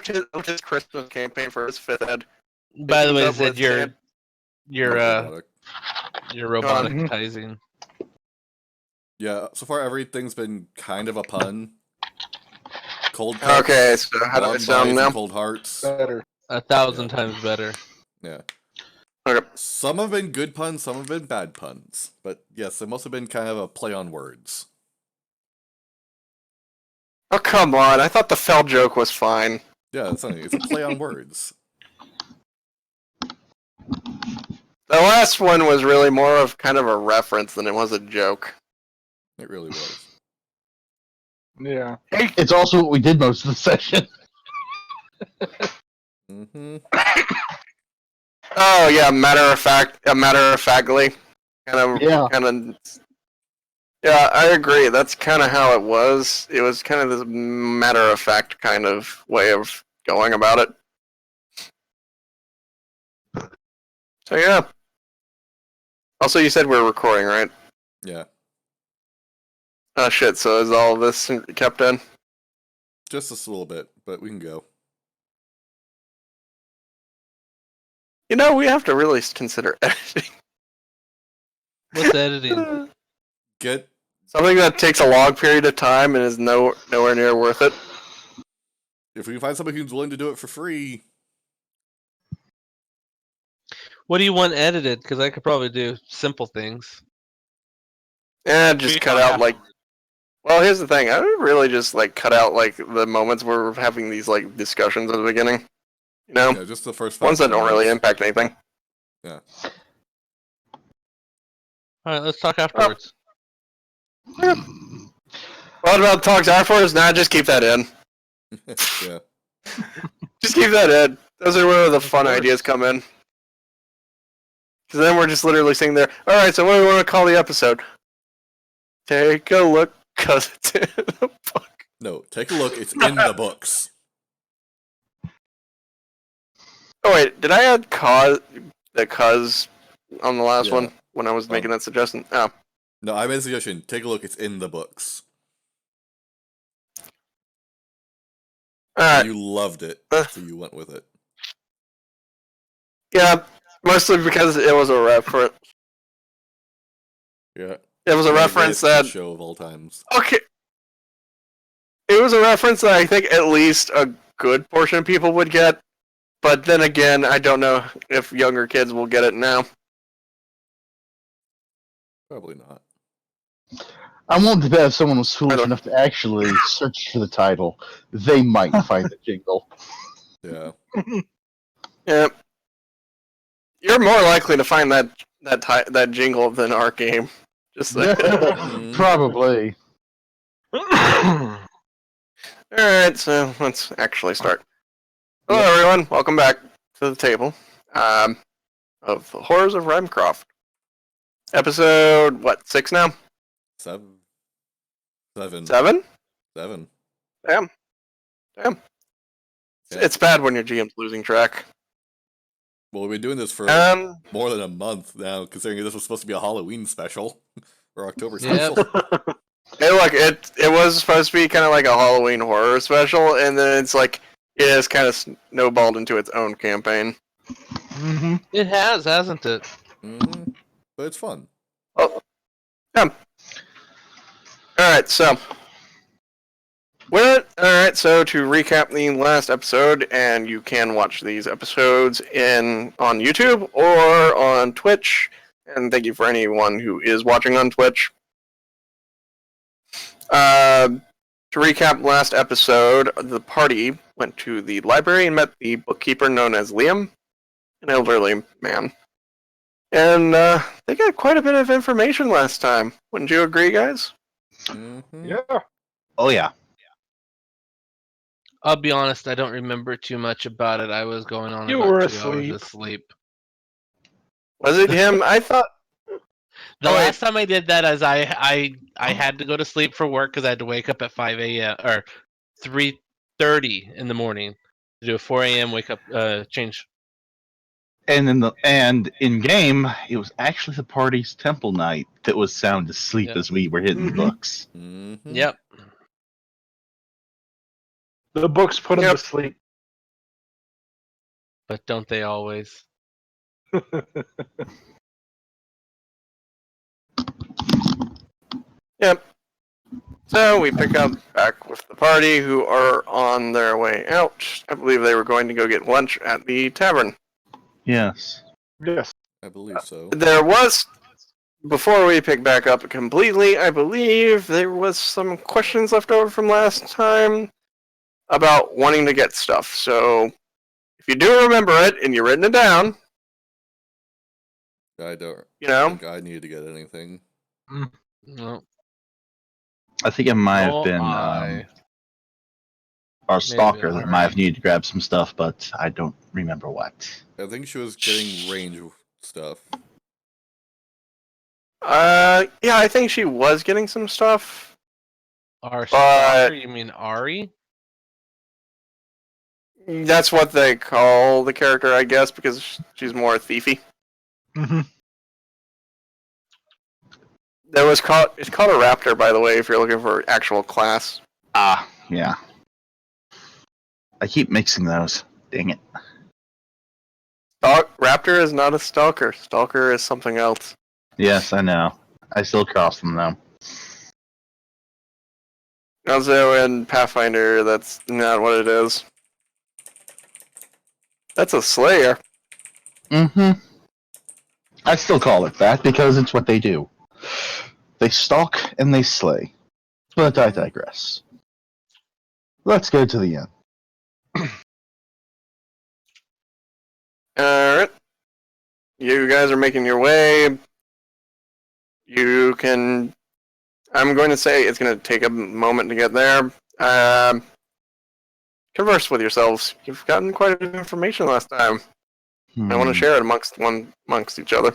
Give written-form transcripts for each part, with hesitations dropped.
his Christmas campaign for his 5th ed. By the way, Teams up Zed, with you're robotic. roboticizing. Yeah, so far everything's been kind of a pun. Cold cuts, Okay, so how do I long sound buys, now? and cold hearts. Better. 1,000 times better. Yeah. Okay. Some have been good puns, some have been bad puns. But yes, they must have been kind of a play on words. Oh, come on. I thought the fell joke was fine. Yeah, it's a play on words. The last one was really more of kind of a reference than it was a joke. It really was. Yeah. It's also what we did most of the session. Mm-hmm. Oh yeah, matter of factly, Yeah. Yeah, I agree. That's kind of how it was. It was kind of this matter of fact kind of way of going about it. So yeah. Also, you said we're recording, right? Yeah. Oh shit! So is all of this kept in? Just a little bit, but we can go. You know, we have to really consider editing. What's editing? Get Something that takes a long period of time and is nowhere near worth it. if we can find somebody who's willing to do it for free. What do you want edited? Because I could probably do simple things. Yeah, just cut out like. Well, here's the thing. I would really just like cut out like the moments where we're having these like discussions at the beginning. You know, Yeah, just the first 5 ones that don't really minutes. impact anything. Yeah. All right, let's talk afterwards. What about talks afterwards? Nah, just keep that in. Yeah. Just keep that in. Those are where the fun course. ideas come in. Because then we're just literally sitting there. All right, so what do we want to call the episode? Take a look, cause it's in the book. No, take a look. It's in the books. Oh wait, did I add cause on the last Yeah. one when I was making that suggestion? Oh, No, I made a suggestion. Take a look. It's in the books. all right. You loved it, so you went with it. Yeah, mostly because it was a reference. Yeah. It was a reference that show of all times. okay. It was a reference that I think at least a good portion of people would get, but then again, I don't know if younger kids will get it now. Probably not. I won't bet if someone was foolish enough to actually search for the title, they might find the jingle. Yeah. Yeah, you're more likely to find that jingle than our game. Just like Probably. All right, so let's actually start. Hello, everyone. Welcome back to the table of the Horrors of Rimecroft. Episode, what, 6 now? 7. 7? 7. Damn. Yeah. It's bad when your GM's losing track. Well, we've been doing this for more than a month now, considering this was supposed to be a Halloween special. Or October special. Hey, look, it was supposed to be kind of like a Halloween horror special, and then it's like, it has kind of snowballed into its own campaign. Mm-hmm. It has, hasn't it? Mm-hmm. But it's fun. Oh, yeah. Alright, so to recap the last episode, and you can watch these episodes on YouTube or on Twitch, and thank you for anyone who is watching on Twitch. To recap last episode, the party went to the library and met the bookkeeper known as Liam, an elderly man. And they got quite a bit of information last time. Wouldn't you agree, guys? Mm-hmm. Yeah. Oh, yeah. I'll be honest, I don't remember too much about it. I was going on You about were 2 hours asleep. of sleep. Was it him? I thought... The last time I did that, as I had to go to sleep for work because I had to wake up at 5 a.m. or 3:30 in the morning to do a 4 a.m. wake up change. And in game, it was actually the party's temple night that was sound asleep as we were hitting the books. Mm-hmm. Yep. The books put him to sleep. But don't they always? Yep. So we pick up back with the party who are on their way out. I believe they were going to go get lunch at the tavern. Yes. Yes. I believe so. There was, before we pick back up completely, I believe there was some questions left over from last time about wanting to get stuff. So if you do remember it and you've written it down, I don't you think I needed to get anything. No. I think it might have Oh, been our stalker that might have needed to grab some stuff, but I don't remember what. I think she was getting range stuff. yeah, I think she was getting some stuff. Our stalker, you mean Ari? That's what they call the character, I guess, because she's more thiefy. Mm-hmm. It's called a raptor, by the way, if you're looking for actual class. Ah, yeah. I keep mixing those. Dang it. Raptor is not a stalker. Stalker is something else. Yes, I know. I still cross them though. Also, in Pathfinder, that's not what it is. That's a slayer. Mm-hmm. I still call it that because it's what they do. They stalk and they slay. But I digress. Let's go to the end. Alright. You guys are making your way. You can... I'm going to say it's going to take a moment to get there. Converse with yourselves. You've gotten quite a bit of information last time. I want to share it amongst each other.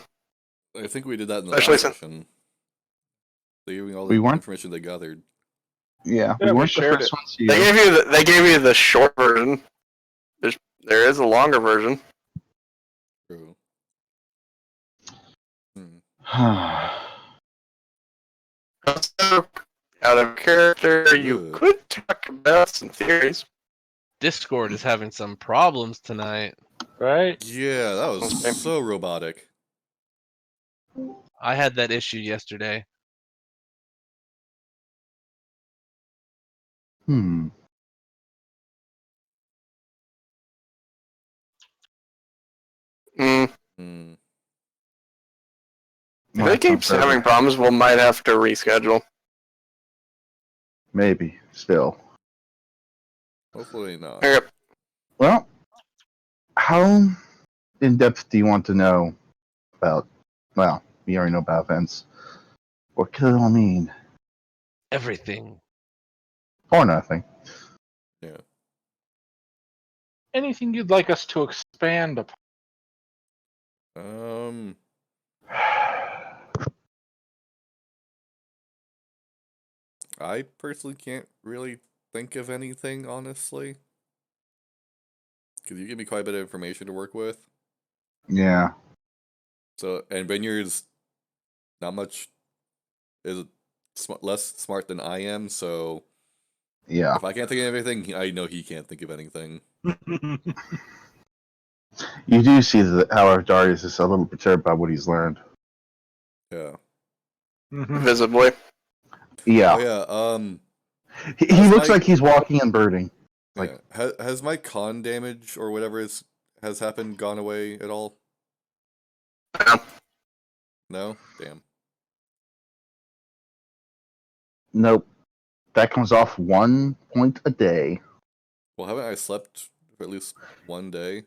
I think we did that in the Especially last since- session. They gave me all We the weren't- information they gathered. Yeah, Yeah, we we weren't the shared first it. ones here. They gave you the short version. There is a longer version. True. Hmm. Also, out of character, you Ugh. could talk about some theories. Discord is having some problems tonight. Right? Yeah, that was Okay. so robotic. I had that issue yesterday. Hmm. Mm. Hmm. If it keeps having problems, we might have to reschedule. Maybe. Still. Hopefully not. Okay. Well, how in depth do you want to know about? Well, we already know about events. What could it all mean? Everything. Or nothing. Yeah. Anything you'd like us to expand upon? I personally can't really think of anything, honestly. Because you give me quite a bit of information to work with. Yeah. So, and Vineyard's not much is less smart than I am, so Yeah. if I can't think of anything, I know he can't think of anything. You do see that how Darius is a little perturbed by what he's learned. Yeah. Mhm. Visibly. Yeah. Oh yeah. He looks like he's walking and birding. Yeah. Has my con damage or whatever has happened gone away at all? No. No? Damn. Nope. That comes off 1 point a day. Well, haven't I slept for at least one day?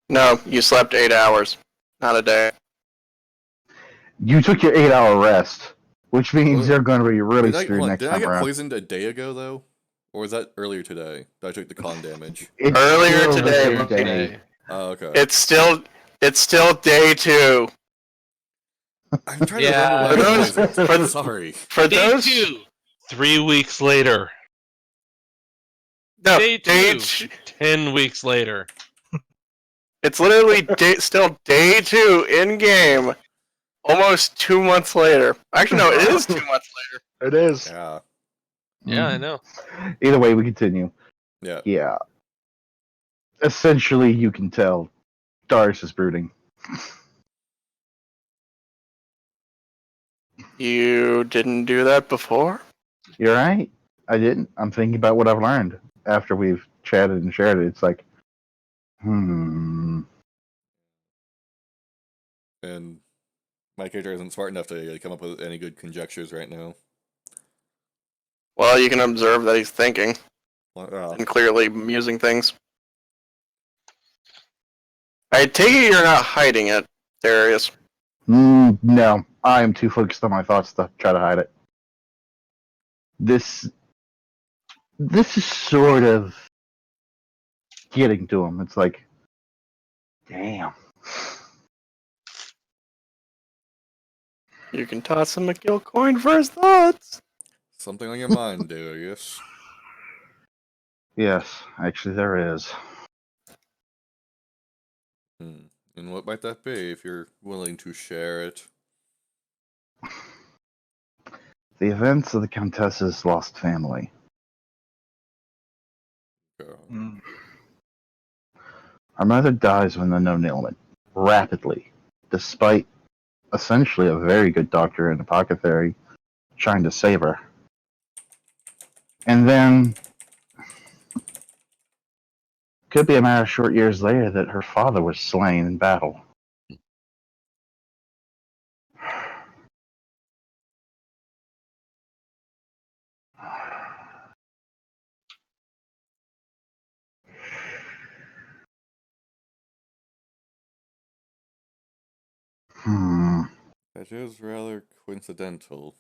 No, you slept 8 hours, not a day. You took your 8-hour rest, which means Well, you're going to be really Did screwed next I time get around. poisoned a day ago though, or was that earlier today that I took the con damage? It's Earlier still today, the Mike. same day. Today. Oh, okay. It's still day 2. I'm trying Yeah. to remember when I was For those- poisoned. Sorry. For Day those 2. 3 weeks later. no, Day 2. 10 weeks later. It's literally still day 2 in game. Almost 2 months later. Actually, no, it is 2 months later. It is. Yeah. Yeah, I know. Either way, we continue. Yeah. Yeah. Essentially, you can tell Darius is brooding. You didn't do that before? You're right. I didn't. I'm thinking about what I've learned after we've chatted and shared it. It's like, And my character isn't smart enough to come up with any good conjectures right now. Well, you can observe that he's thinking Uh, and clearly musing things. I take it you're not hiding it, Darius. no, I am too focused on my thoughts to try to hide it. This is sort of getting to him. It's like, damn. You can toss him a gill coin for his thoughts. something on your mind, Darius. Yes, actually, there is. And what might that be, if you're willing to share it? The events of the Countess's lost family. Mm. Our mother dies of an unknown ailment, rapidly, despite essentially a very good doctor and apothecary trying to save her. And then, could be a matter of short years later that her father was slain in battle. That is rather coincidental.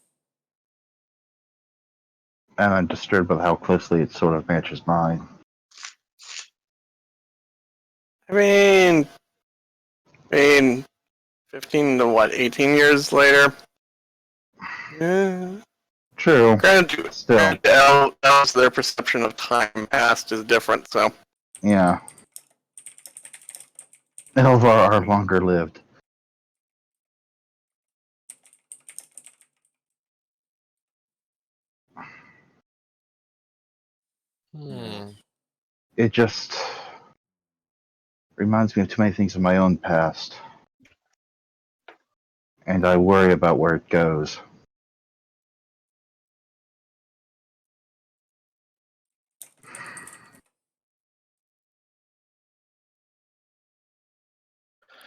And I'm disturbed with how closely it sort of matches mine. I mean, 15 to what, 18 years later? Yeah. True. Granted, Still. elves, their perception of time past is different, so. Yeah. Elvar are longer lived. It just reminds me of too many things in my own past. And I worry about where it goes.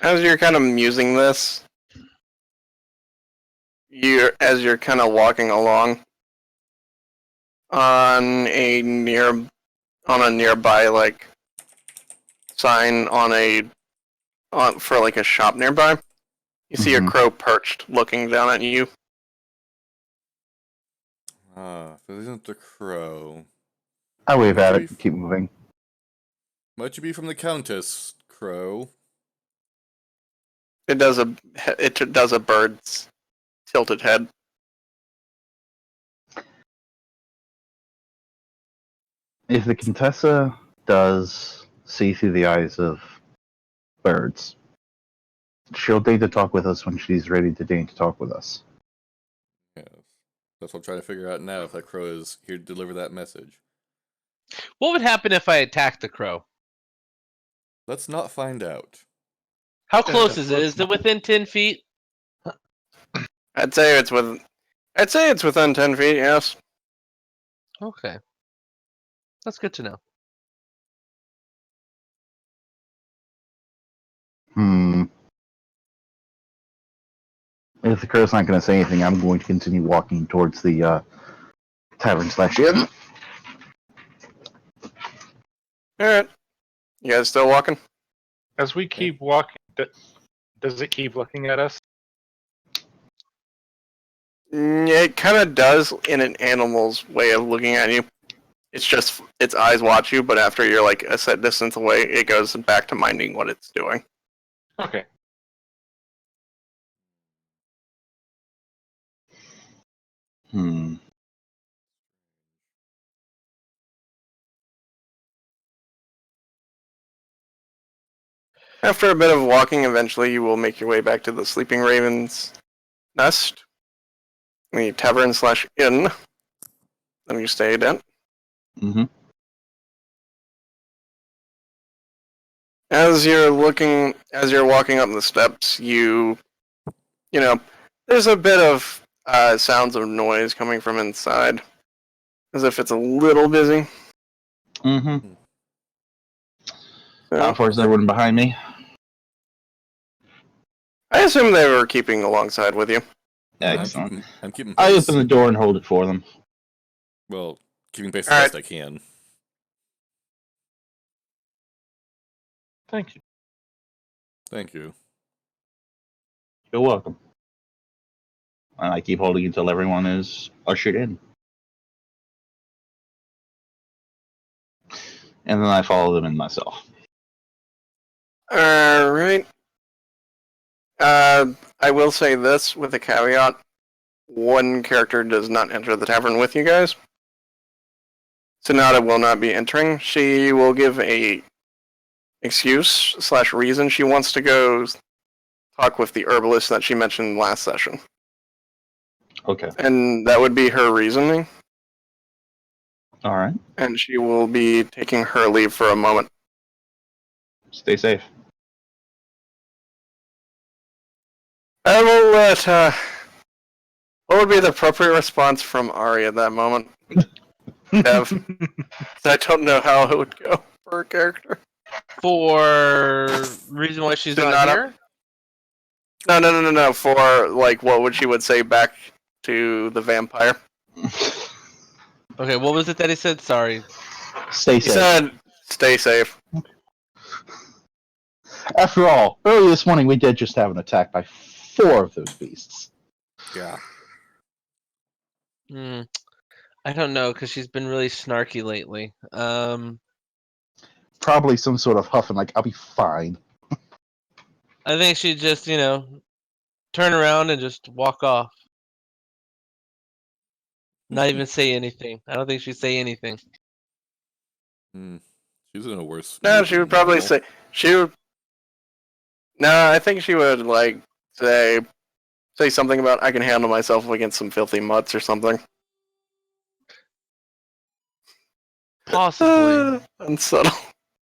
As you're kind of musing this, as you're kind of walking along on a nearby like sign for like a shop nearby, you see a crow perched looking down at you. Ah, this isn't the crow. I wave at it and keep moving. Might you be from the Countess, crow? It does a bird's tilted head. If the Contessa does see through the eyes of birds, she'll deign to talk with us when she's ready to deign to talk with us. Yes. That's what I'm trying to figure out now, if that crow is here to deliver that message. What would happen if I attacked the crow? Let's not find out. How close is it? Is it within 10 feet? I'd say it's within 10 feet. Yes. Okay, that's good to know. If the crow's not going to say anything, I'm going to continue walking towards the tavern/inn. All right. You guys still walking? As we keep walking, does it keep looking at us? Yeah, it kind of does in an animal's way of looking at you. It's just its eyes watch you, but after you're like a set distance away, it goes back to minding what it's doing. Okay. After a bit of walking, eventually you will make your way back to the Sleeping Raven's nest, the tavern/inn that you stayed at. As you're walking up the steps, you know, there's a bit of sounds of noise coming from inside, as if it's a little busy. Mm-hmm. So, How far is everyone behind me? I assume they were keeping alongside with you. Excellent. I'm keeping I pace. open the door and hold it for them. Well, keeping pace as All best I can. Thank you. Thank you. You're welcome. And I keep holding until everyone is ushered in. And then I follow them in myself. All right. I will say this with a caveat: one character does not enter the tavern with you guys. Sonata will not be entering. She will give a excuse/reason she wants to go talk with the herbalist that she mentioned last session. Okay. And that would be her reasoning. All right. And she will be taking her leave for a moment. Stay safe. I will let, what would be the appropriate response from Ari at that moment? Dev. I don't know how it would go for her character. For reason why she's not Sonata? here? No. For, like, what would she would say back to the vampire? Okay, what was it that he said? Sorry. Stay He safe. said, stay safe. After all, early this morning we did just have an attack by 4 of those beasts. Yeah. I don't know, because she's been really snarky lately. Probably some sort of huffing, like, I'll be fine. I think she'd just, turn around and just walk off. Not even say anything. I don't think she'd say anything. She's in a worse No, mood she would than probably normal. say, no, I think she would, like, say something about, I can handle myself against some filthy mutts or something. Possibly. Unsubtle.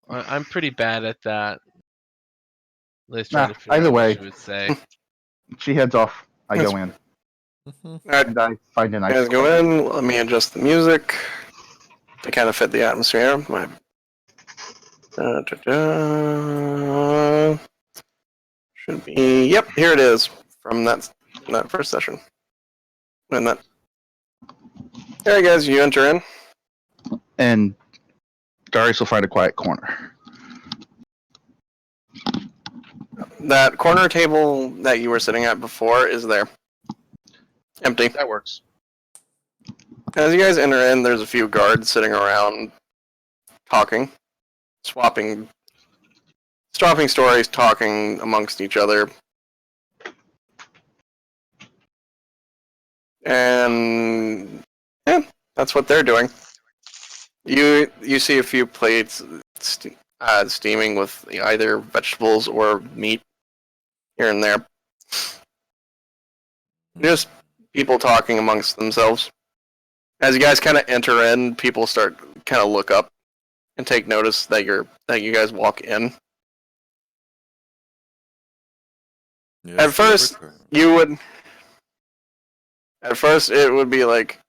I'm pretty bad at that. At least trying to figure Either out what way. she would say. She heads off. I go in. Alright, And I find a nice guys go in. Let me adjust the music to kind of fit the atmosphere. Should be. Yep, here it is from that first session. And that. Alright, guys, you enter in. And Darius will find a quiet corner. That corner table that you were sitting at before is there. Empty. That works. As you guys enter in, there's a few guards sitting around talking, swapping stories, talking amongst each other. And yeah, that's what they're doing. You see a few plates steaming with either vegetables or meat here and there. Just people talking amongst themselves. As you guys kind of enter in, people start kind of look up and take notice that you guys walk in. Yes, At first, it would be like,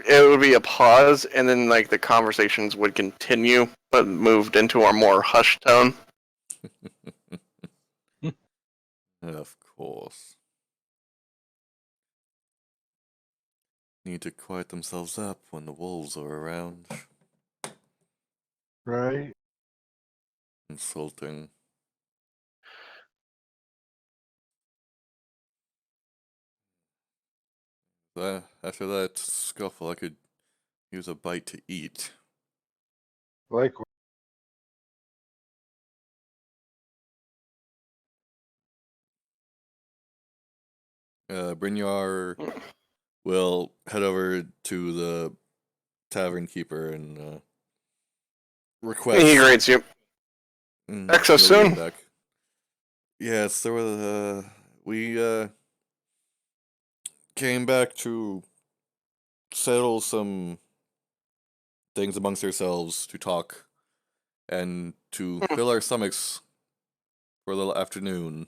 it would be a pause, and then like the conversations would continue, but moved into a more hushed tone. Of course. Need to quiet themselves up when the wolves are around. Right. Insulting. After that scuffle, I could use a bite to eat. Like, Brynjar will head over to the tavern keeper and request. He greets you. Back so he'll lean soon? back. Yes, there was. We came back to settle some things amongst ourselves to talk and to fill our stomachs for a little afternoon,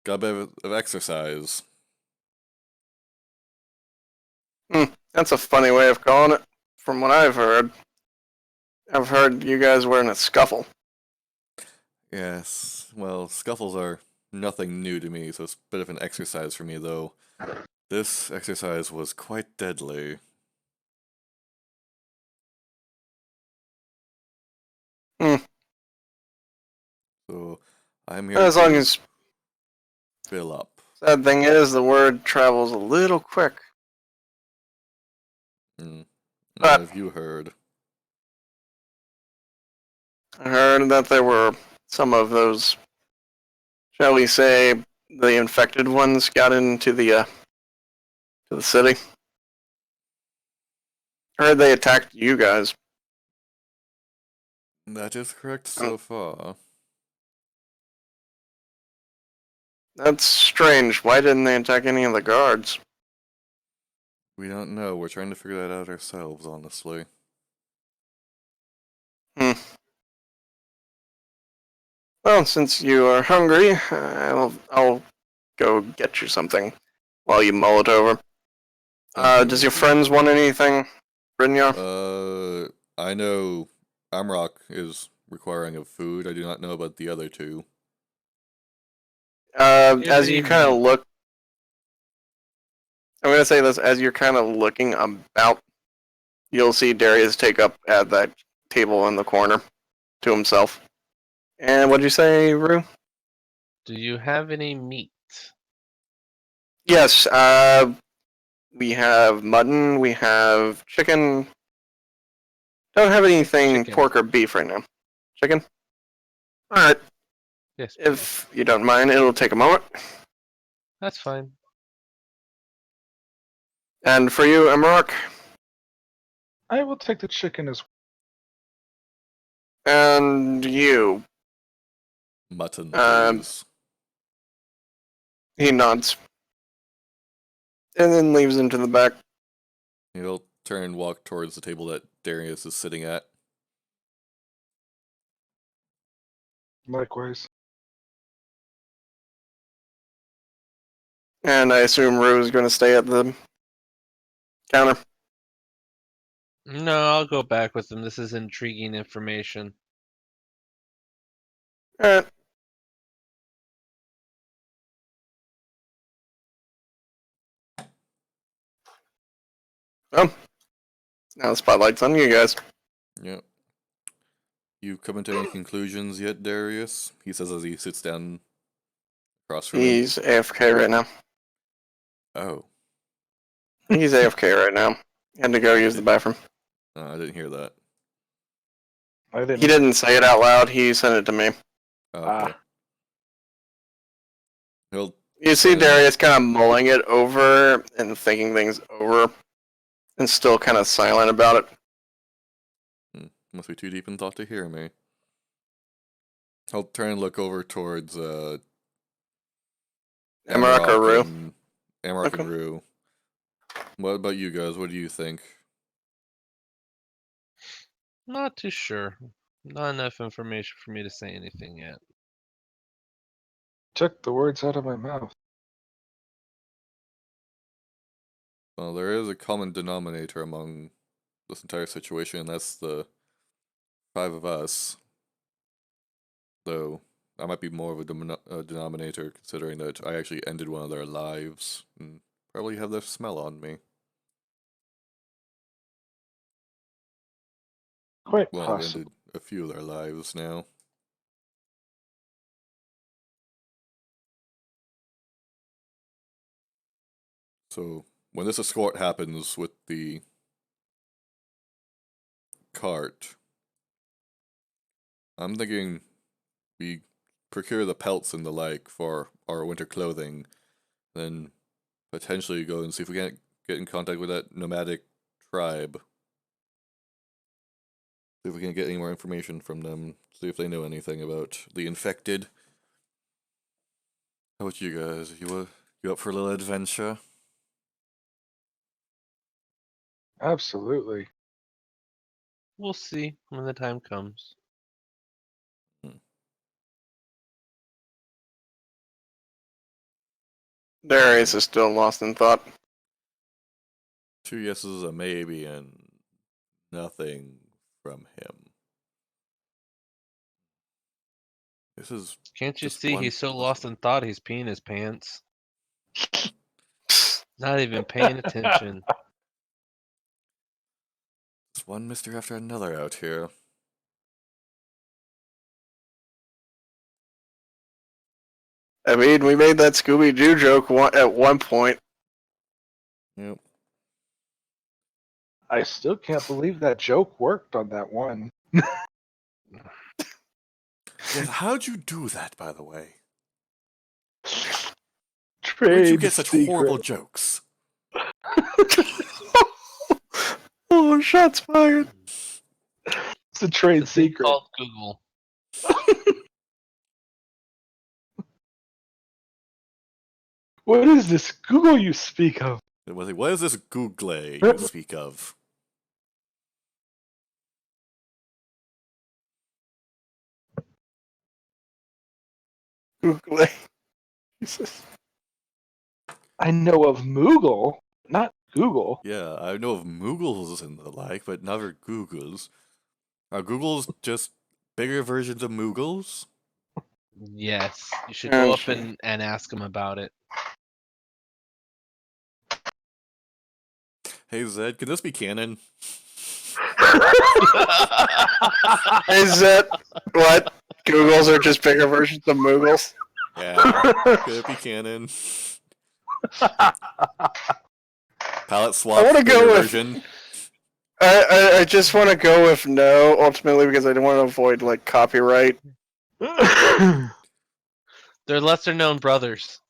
got a bit of exercise. That's a funny way of calling it. From what I've heard you guys were in a scuffle. Yes, well, scuffles are nothing new to me, so it's a bit of an exercise for me, though. This exercise was quite deadly. Hmm. So, I'm here As long to as fill up. sad thing is the word travels a little quick. What But have you heard? I heard that there were some of those, shall we say, the infected ones got into to the city. I heard they attacked you guys. That is correct so far. That's strange. Why didn't they attack any of the guards? We don't know. We're trying to figure that out ourselves, honestly. Well, since you are hungry, I'll go get you something while you mull it over. Does your friends want anything, Brynjar? I know Amrock is requiring of food. I do not know about the other two. As you kind of look, I'm gonna say this. As you're kind of looking about, you'll see Darius take up at that table in the corner to himself. And what'd you say, Rue? Do you have any meat? Yes. We have mutton. We have chicken. Don't have anything Chicken. pork or beef right now. Chicken. All right. Yes. If you don't mind, it'll take a moment. That's fine. And for you, Emerok? I will take the chicken as And you? Mutton, please. He nods. And then leaves into the back. He'll turn and walk towards the table that Darius is sitting at. likewise. And I assume Rue is going to stay at the counter. No, I'll go back with them. This is intriguing information. Alright. Well, now the spotlight's on you guys. Yep. You come into any conclusions yet, Darius? He says as he sits down across from him. He's AFK right now. Oh. He's AFK right now. Had to go use the bathroom. I didn't hear that. I didn't. He didn't say it out loud. He sent it to me. Okay. He'll You see Darius kind of mulling it over and thinking things over, and still kind of silent about it. Must be too deep in thought to hear me. I'll turn and look over towards Amarok or Rue? Amarok and Rue. What about you guys? What do you think? Not too sure. Not enough information for me to say anything yet. Took the words out of my mouth. Well, there is a common denominator among this entire situation, and that's the 5 of us. Though I might be more of a denominator, considering that I actually ended one of their lives, and probably have their smell on me. Quite Well, I've possible. ended a few of their lives now. So, when this escort happens with the cart, I'm thinking we procure the pelts and the like for our winter clothing, then potentially go and see if we can get in contact with that nomadic tribe. See if we can get any more information from them, see if they know anything about the infected. How about you guys? You up for a little adventure? Absolutely. We'll see when the time comes. Darius is still lost in thought. 2 yeses, a maybe, and nothing from him. This is Can't you just see one he's so puzzle. lost in thought he's peeing his pants? Not even paying attention. It's one mystery after another out here. I mean, we made that Scooby-Doo joke at one point. Yep. I still can't believe that joke worked on that one. Yeah, how'd you do that, by the way? Trade Where'd you get such secret. horrible jokes? Oh, shots fired. It's a trade It's a thing secret. called Google. What is this Google you speak of? It was like, what is this Google you speak of? Google. Jesus. I know of Moogle, not Google. Yeah, I know of Moogles and the like, but never Googles. Are Googles just bigger versions of Moogles? Yes, you should go up Okay. and ask him about it. Hey Zed, can this be canon? Is that what? Googles are just bigger versions of Moogles? Yeah, could it be canon? Palette swap, wanna bigger go with- version. I just want to go with no, ultimately, because I don't want to avoid, like, copyright. They're lesser known brothers.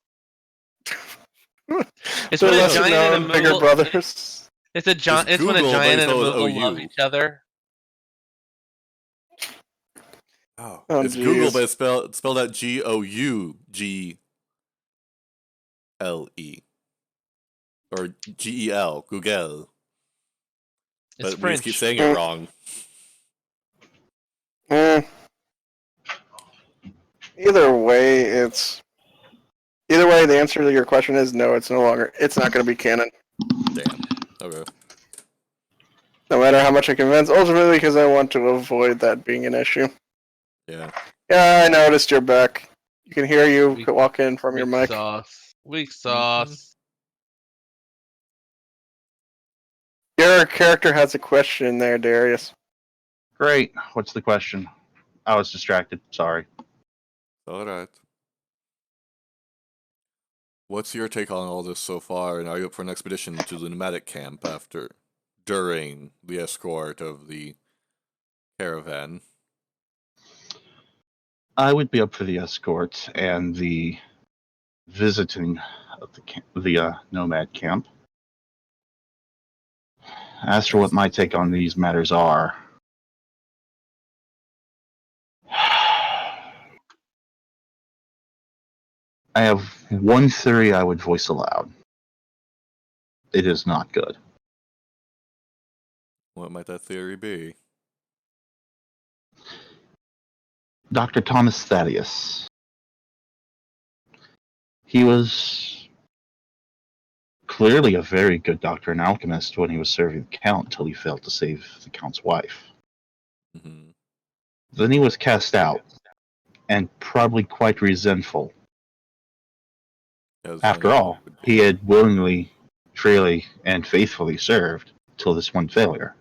It's They're when a lesser giant and a known, bigger Moogle. brothers. It's a It's It's when a Google, but giant it's and a spelled Moogle OU. love each other. Oh, Oh, it's Google, geez. but it's spelled out Gougle. Or Gel, Google. It's But we French. just keep saying it wrong. Either way, the answer to your question is no. It's no longer. It's not going to be canon, Damn. Okay. no matter how much I convince. Ultimately, because I want to avoid that being an issue. Yeah. Yeah, I noticed you're back. You can hear you Weak- walk in from your Weak mic. sauce. Weak sauce. Your character has a question there, Darius. Great. What's the question? I was distracted. Sorry. Alright. What's your take on all this so far, and are you up for an expedition to the nomadic camp during the escort of the caravan? I would be up for the escort and the visiting of the nomad camp. As for what my take on these matters are, I have one theory I would voice aloud. It is not good. What might that theory be? Dr. Thomas Thaddeus. He was clearly a very good doctor and alchemist when he was serving the Count until he failed to save the Count's wife. Mm-hmm. Then he was cast out, and probably quite resentful. After all, he had willingly, freely, and faithfully served till this one failure.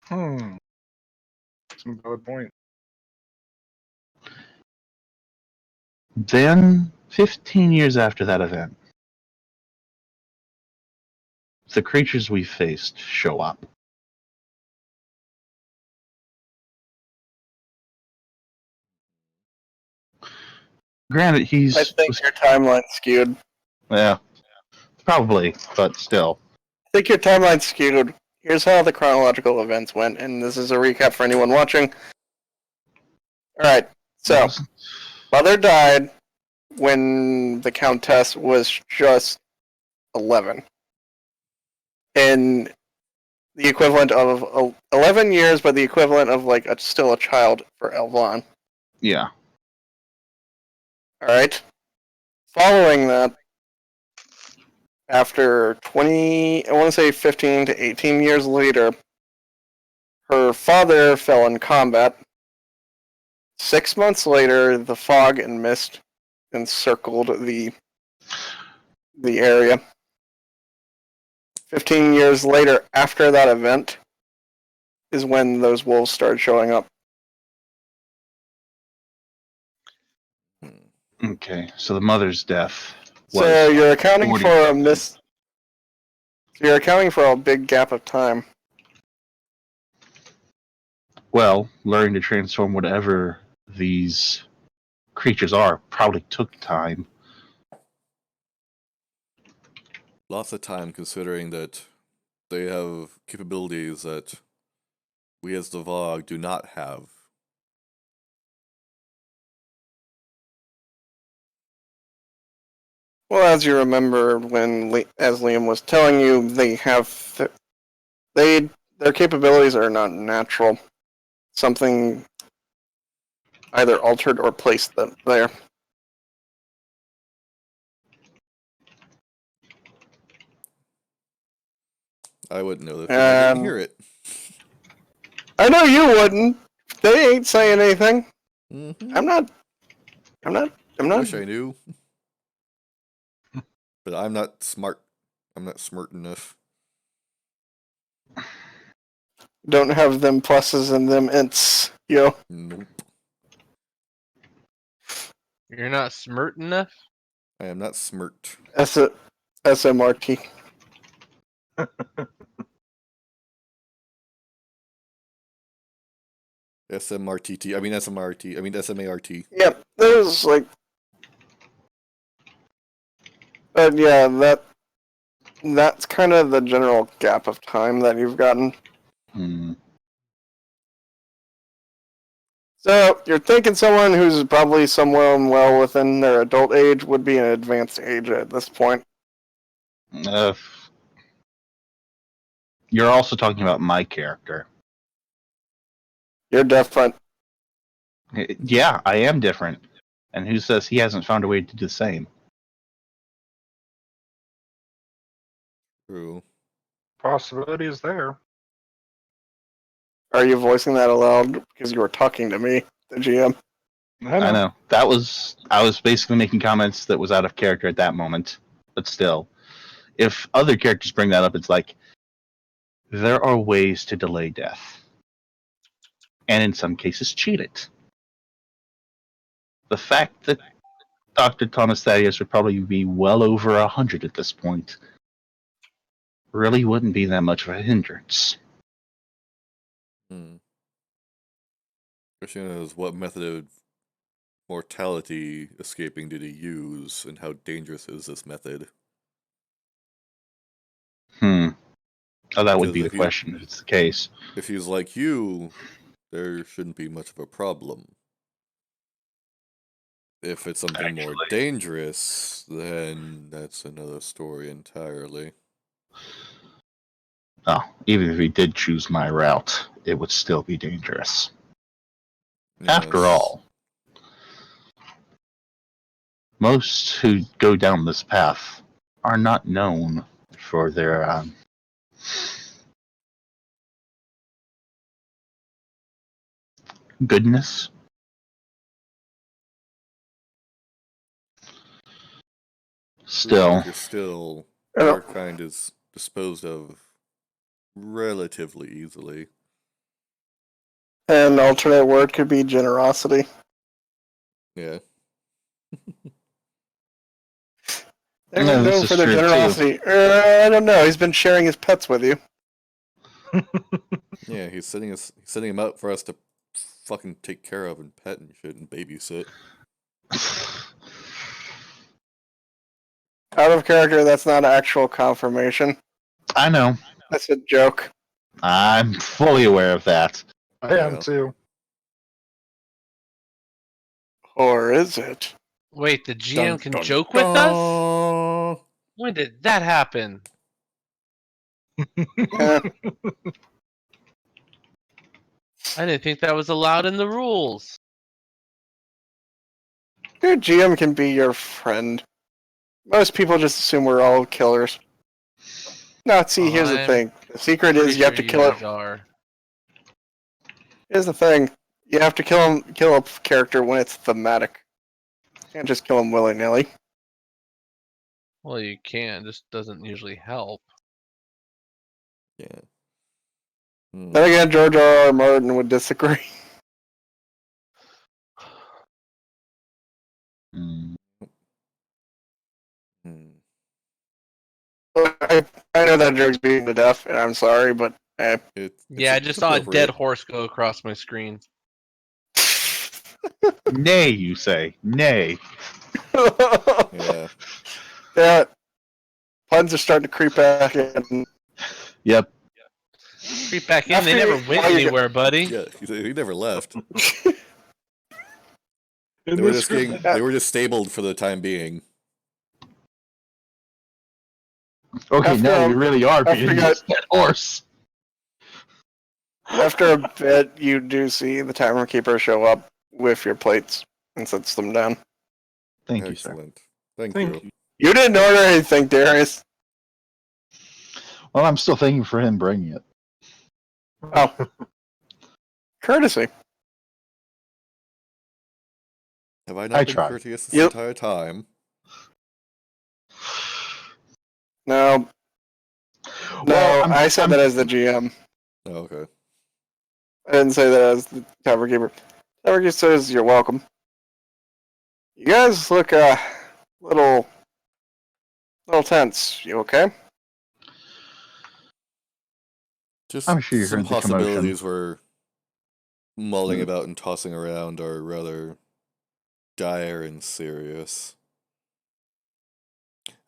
Some valid point. Then, 15 years after that event, the creatures we faced show up. Granted, I he's think your timeline's skewed. yeah, probably, but still. I think your timeline's skewed. Here's how the chronological events went, and this is a recap for anyone watching. Alright, so, Mother died when the Countess was just 11. And the equivalent of 11 years, but the equivalent of, like, still a child for Elvon. Yeah. Alright. Following that, after 20, I want to say 15 to 18 years later, her father fell in combat. 6 months later, the fog and mist encircled the area. 15 years later, after that event, is when those wolves started showing up. Okay, so the mother's death was So you're accounting 40 for a years. You're accounting for a big gap of time. Well, learning to transform whatever these creatures are probably took time. Lots of time considering that they have capabilities that we as the Vogue do not have. Well, as you remember, as Liam was telling you, their capabilities are not natural. Something either altered or placed them there. I wouldn't know that because I didn't hear it. I know you wouldn't. They ain't saying anything. Mm-hmm. I'm not. Wish I knew. But I'm not smart. I'm not smart enough. Don't have them pluses and them ints, yo. Nope. You're not smart enough? I am not smart. SMRT. SMRTT. I mean SMRT. I mean SMART. Yep, there's like. But yeah, that's kind of the general gap of time that you've gotten. Hmm. So you're thinking someone who's probably somewhere well within their adult age would be an advanced age at this point. You're also talking about my character. You're different. Yeah, I am different. And who says he hasn't found a way to do the same? True. Possibility is there. Are you voicing that aloud because you were talking to me, the GM? I know. I was basically making comments that was out of character at that moment. But still, if other characters bring that up, it's like, there are ways to delay death. And in some cases, cheat it. The fact that Dr. Thomas Thaddeus would probably be well over 100 at this point really wouldn't be that much of a hindrance. Question is, what method of mortality escaping did he use, and how dangerous is this method? Oh, that would Because be the question if it's the case. If he's like you, there shouldn't be much of a problem. If it's something more dangerous, then that's another story entirely. Oh, even if he did choose my route, it would still be dangerous. Yes. After all, most who go down this path are not known for their goodness. Still, our kind is disposed of relatively easily. An alternate word could be generosity. Yeah. They're known for their generosity. I don't know. He's been sharing his pets with you. Yeah, he's setting him up for us to fucking take care of and pet and shit and babysit. Out of character, that's not actual confirmation. I know. That's a joke. I'm fully aware of that. I am too. Or is it? Wait, the GM can joke with us? When did that happen? Yeah. I didn't think that was allowed in the rules. Your GM can be your friend. Most people just assume we're all killers. No, see, here's the I'm thing. The secret Pretty is you have to sure kill guys it. are. Here's the thing. You have to kill a character when it's thematic. You can't just kill him willy-nilly. Well, you can. Just doesn't usually help. Yeah. Hmm. Then again, George R.R. Martin would disagree. Hmm. Hmm. I know that joke's beaten to death, and I'm sorry, but It's Yeah, I just saw a dead appropriate. horse go across my screen. Nay, you say. Nay. Yeah. yeah, puns are starting to creep back in. Yep. Creep back in. After They never you- went while you- anywhere, buddy. Yeah. He never left. In They were this just getting. They were just stabled for the time being. Okay, After now a- we really are after beating you- this dead horse. After a bit, you do see the Tavern Keeper show up with your plates and sets them down. Thank you, sir. Excellent. Thank Thank you. you. You didn't order anything, Darius. Well, I'm still thanking for him bringing it. Oh. Courtesy. Have I not been tried. courteous this Yep. entire time? No, Well, I said that as the GM. Oh, okay. I didn't say that as the Tavern Keeper. Tavern Keeper says you're welcome. You guys look little tense. You okay? Just I'm sure you some heard the commotion. possibilities we're mulling about and tossing around are rather dire and serious.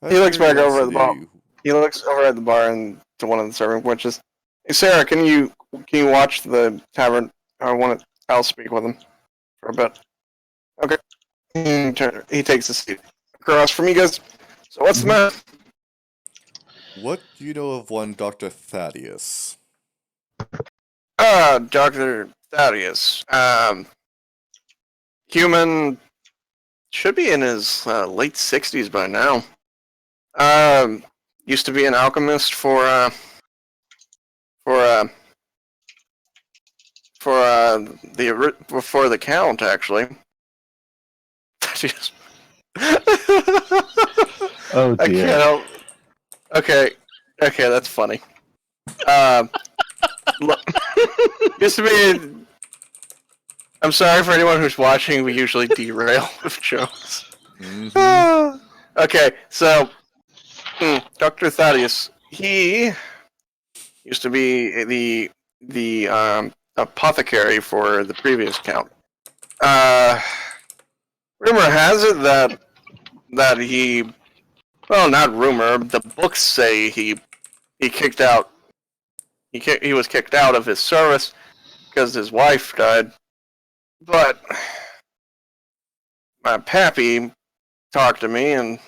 He looks back over at the bar. Curiosity, He looks over at the bar and to one of the serving wenches. Hey, Sarah, can you watch the tavern? I'll speak with him for a bit. Okay. He takes a seat across from you guys. So what's the matter? What do you know of one Dr. Thaddeus? Dr. Thaddeus. Human should be in his late 60s by now. Used to be an alchemist for the Count, actually. Oh I dear. can't help. Okay, that's funny. Used to be. I'm sorry for anyone who's watching. We usually derail with jokes. Mhm. Okay, so Dr. Thaddeus, he used to be the apothecary for the previous Count. Rumor has it that he, well, not rumor. The books say he kicked out. He was kicked out of his service because his wife died. But my pappy talked to me and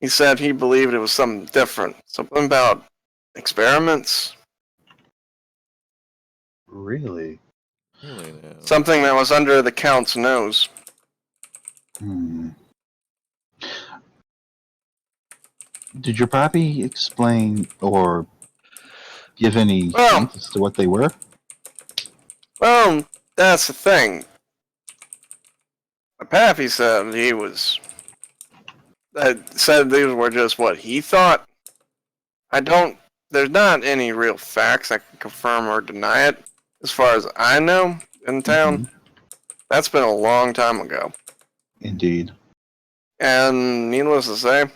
he said he believed it was something different. Something about experiments. Really? Really now. Something that was under the Count's nose. Hmm. Did your pappy explain or give any Well- hint as to what they were? Well, that's the thing. My pappy said he was. Said these were just what he thought. There's not any real facts that can confirm or deny it. As far as I know, in town, Mhm. that's been a long time ago. Indeed. And needless to say,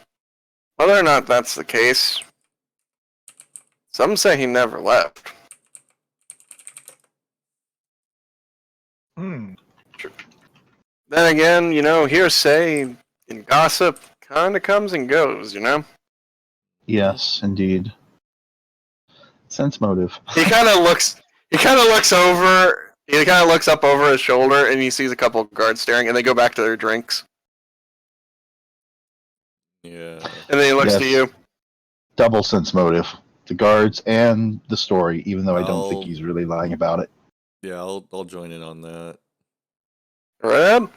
whether or not that's the case, some say he never left. Hmm. Then again, hearsay and gossip kind of comes and goes, Yes, indeed. Sense motive. He kind of looks over. He kind of looks up over his shoulder, and he sees a couple of guards staring, and they go back to their drinks. Yeah. And then he looks to Yes. you. Double sense motive. The guards and the story, even though I don't think I'll- he's really lying about it. Yeah, I'll join in on that. Red?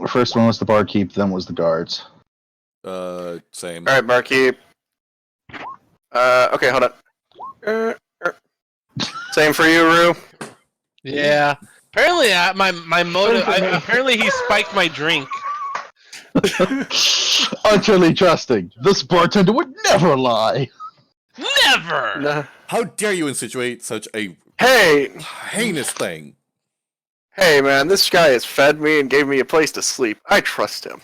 The first one was the barkeep, then was the guards. Same. All right, barkeep. Okay, hold on. Same for you, Rue. Yeah. Apparently, my motive. Apparently, he spiked my drink. Utterly trusting. This bartender would never lie. Never. Nah. How dare you insinuate such a Hey, heinous thing? hey, man, this guy has fed me and gave me a place to sleep. I trust him.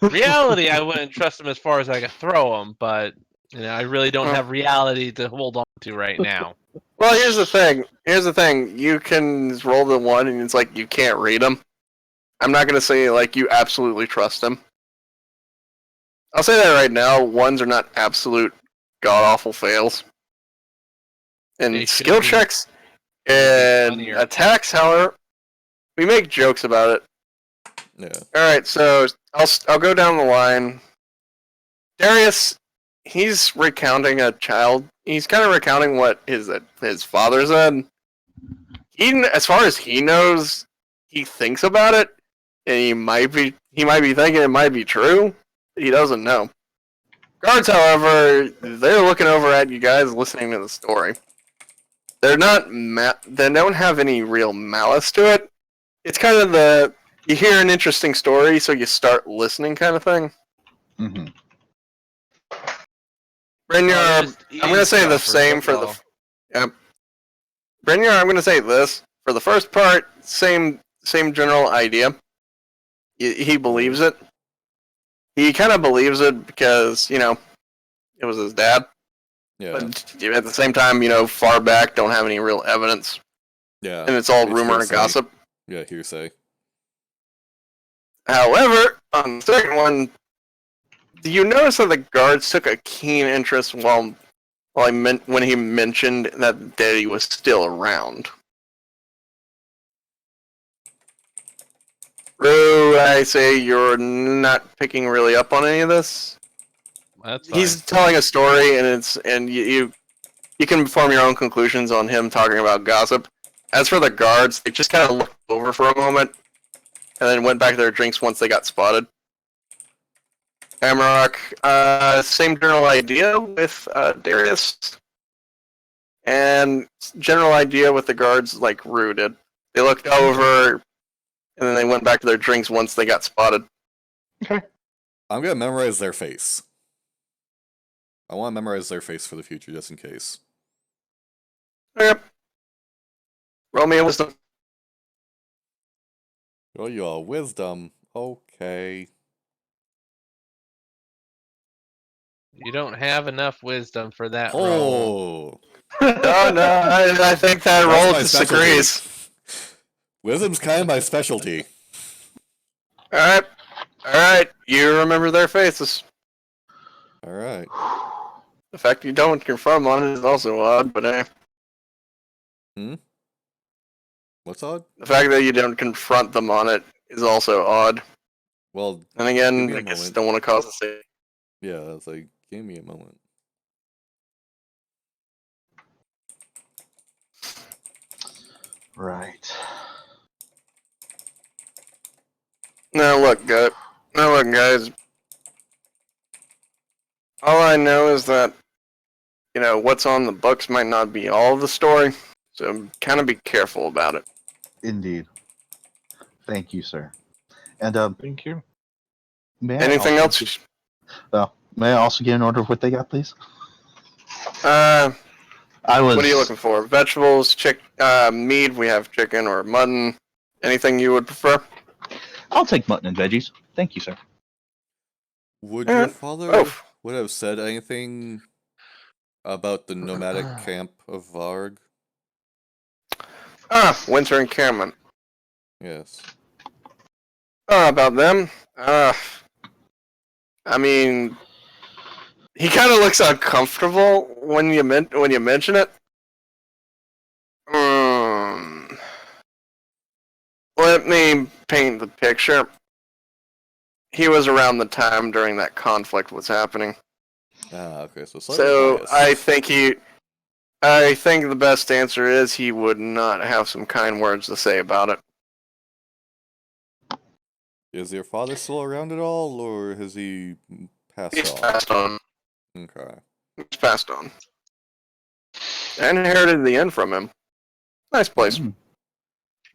Reality, I wouldn't trust him as far as I could throw him, but I really don't have reality to hold on to right now. Well, here's the thing. You can roll the one, and it's like you can't read him. I'm not gonna say like you absolutely trust him. I'll say that right now. Ones are not absolute god awful fails. And They should skill be. checks They and should be funnier. attacks, however, we make jokes about it. Yeah. All right, so I'll go down the line. Darius, he's recounting a child. He's kind of recounting what his father said. As far as he knows, he thinks about it, and he might be thinking it might be true. He doesn't know. Guards, however, they're looking over at you guys, listening to the story. They're not. They don't have any real malice to it. It's kind of you hear an interesting story, so you start listening, kind of thing. Mm-hmm. Brynjar, I'm going to say the same for the. Yep. Brynjar, I'm going to say this for the first part. Same general idea. He believes it. He kind of believes it because it was his dad. Yeah. But at the same time, far back, don't have any real evidence, Yeah. and it's all It's rumor and hearsay. gossip. Yeah, hearsay. However, on the second one, do you notice that the guards took a keen interest when he mentioned that Daddy was still around? Rue, I say you're not picking really up on any of this. That's fine. He's telling a story, and you can form your own conclusions on him talking about gossip. As for the guards, they just kind of looked over for a moment, and then went back to their drinks once they got spotted. Amarok, same general idea with Darius, and general idea with the guards like Rue did. They looked over, and then they went back to their drinks once they got spotted. I'm gonna memorize their face. I want to memorize their face for the future, just in case. Yep. Roll me a wisdom. Oh, your wisdom. Okay. You don't have enough wisdom for that roll. Oh. No, I think that That's roll my disagrees. specialty. Wisdom's kind of my specialty. All right. You remember their faces. All right. The fact you don't confirm on it is also odd, but What's odd? the fact that you don't confront them on it is also odd. Well, And again, Give me a I guess moment. don't want to cause a scene. yeah, it's like, give me a moment. Right. Now look, guys. All I know is that what's on the books might not be all of the story, so kind of be careful about it. Indeed. Thank you, sir. And Thank you. may I Anything also else? May I also get an order of what they got, please? Uh, I was. what are you looking for? Vegetables, meat. We have chicken or mutton. Anything you would prefer? I'll take mutton and veggies. Thank you, sir. Would your Alright. father Oh. would have said anything about the nomadic camp of Varg? Winter encampment. Yes. About them. I mean, he kind of looks uncomfortable when you mention it. Let me paint the picture. He was around the time during that conflict was happening. Ah, okay, so slightly So biased. I think the best answer is he would not have some kind words to say about it. Is your father still around at all, or has he passed He's on? passed on. Okay. He's passed on. I inherited the inn from him. Nice place. Mm.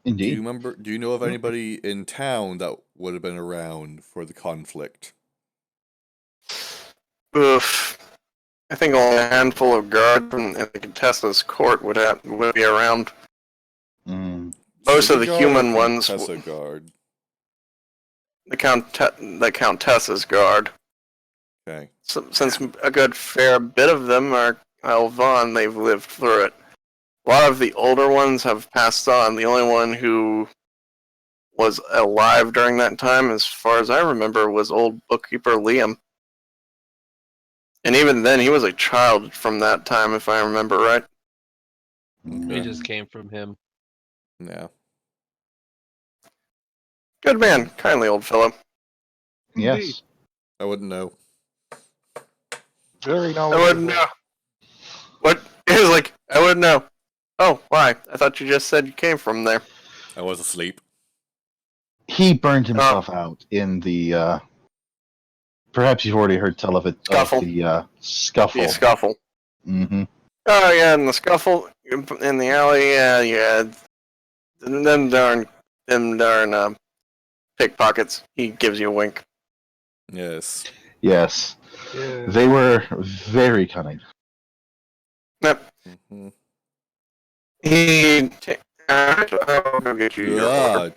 Do you Indeed. remember? Do you know of anybody in town that would have been around for the conflict? Oof. I think only a handful of guards in the Contessa's court would be around. Mm. Most of City the guard or human ones, Contessa guard? the Countess's guard. Okay. Since a good fair bit of them are Elvan, they've lived through it. A lot of the older ones have passed on. The only one who was alive during that time, as far as I remember, was old bookkeeper Liam. And even then, he was a child from that time, if I remember right. We Okay. just came from him. Yeah. Good man, kindly old fellow. Yes. I wouldn't know. Very I knowledgeable. wouldn't know. What? He was like, I wouldn't know. Oh, why? I thought you just said you came from there. I was asleep. He burned himself out in the. Perhaps you've already heard tell of it. Scuffle. Of the scuffle. The scuffle. Mm-hmm. Oh yeah, in the scuffle in the alley. Yeah. Them darn pickpockets. He gives you a wink. Yes. Yes. Yeah. They were very cunning. Yep. Mm-hmm. I'll go get you your order.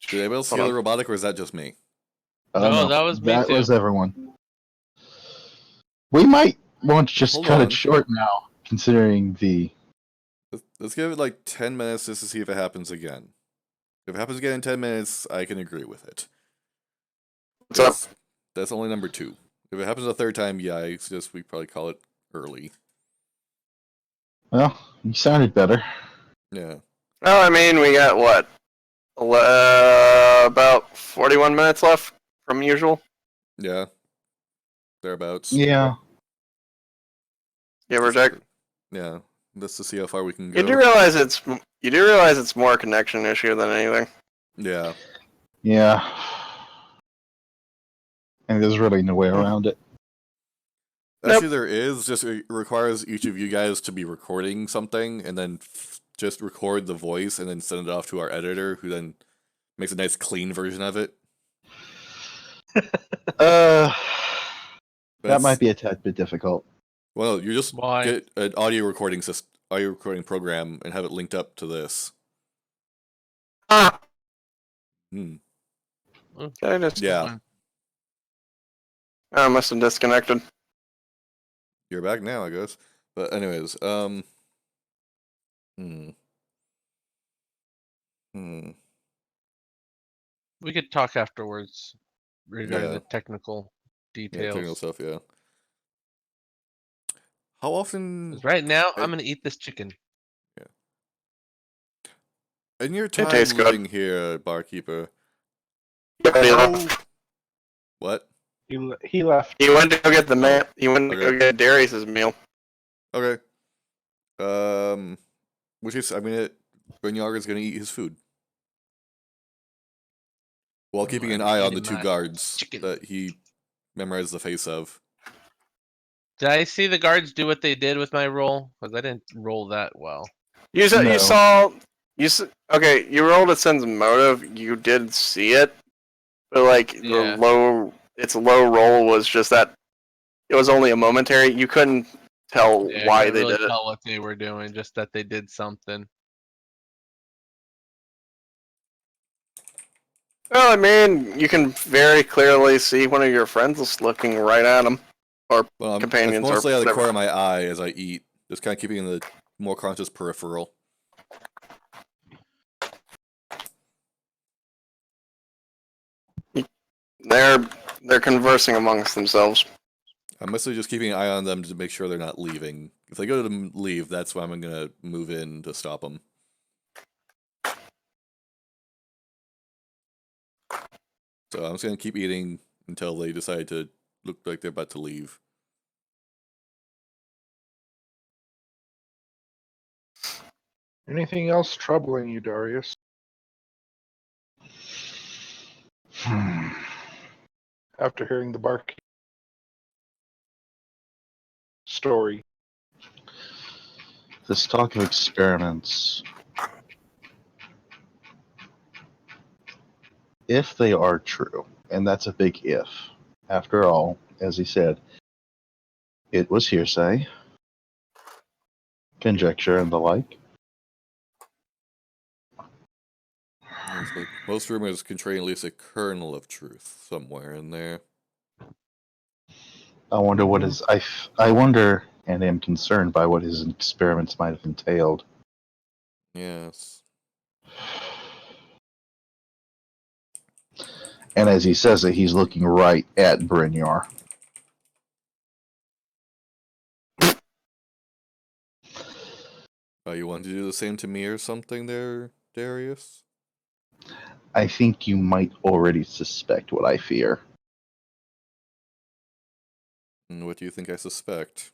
Did anybody else Hold hear on. the robotic, or is that just me? No, that was me That too. was everyone. We might want to just Hold cut on. it short now, considering the. Let's give it like 10 minutes just to see if it happens again. If it happens again in 10 minutes, I can agree with it. What's up? That's only number 2. If it happens a third time, yeah, I suggest we probably call it early. Well, you sounded better. Yeah. Oh, I mean, we got what? About 41 minutes left from usual. Yeah. Thereabouts. Yeah. Give or take. Yeah. Just to see how far we can go. You do realize it's more a connection issue than anything. Yeah. Yeah. And there's really no way around it. Actually, there is. Just it requires each of you guys to be recording something and then just record the voice and then send it off to our editor, who then makes a nice clean version of it. That That's- might be a tad bit difficult. Well, you just Why? get an audio recording program and have it linked up to this. Ah, Hmm. okay, Yeah. I must have disconnected. You're back now, I guess. But anyways, Hmm. We could talk afterwards regarding Yeah. the technical Yeah, details. technical stuff, yeah. How often 'Cause right now, I- I'm gonna eat this chicken. in your It tastes time good. living here, barkeeper? He already How... left. What? He left. He went to go get the man. He went to Okay. go get Darius's meal. Okay. Which is, I mean, Brynjar gonna eat his food while keeping an I'm eye on the eating 2 my guards chicken. that he memorized the face of. Did I see the guards do what they did with my roll? Because I didn't roll that well. You saw. No. Okay, you rolled a sense of motive. You did see it, but like Yeah. its low roll was just that. It was only a momentary. You couldn't tell Yeah, I why couldn't they really did it. tell what they were doing, just that they did something. Well, I mean, you can very clearly see one of your friends looking right at him, or Well, companions, it's mostly or out of the whatever. corner of my eye as I eat, just kind of keeping in the more conscious peripheral. They're conversing amongst themselves. I'm mostly just keeping an eye on them to make sure they're not leaving. If they go to leave, that's when I'm gonna move in to stop them. So I'm just gonna keep eating until they decide to look like they're about to leave. Anything else troubling you, Darius? After hearing the barkeep story. This talk of experiments, if they are true, and that's a big if. After all, as he said, it was hearsay, conjecture, and the like. It's like most rumors contain at least a kernel of truth somewhere in there. I wonder what his I wonder and am concerned by what his experiments might have entailed. Yes. And as he says it, he's looking right at Brynjar. You want to do the same to me or something there, Darius? I think you might already suspect what I fear. And what do you think I suspect?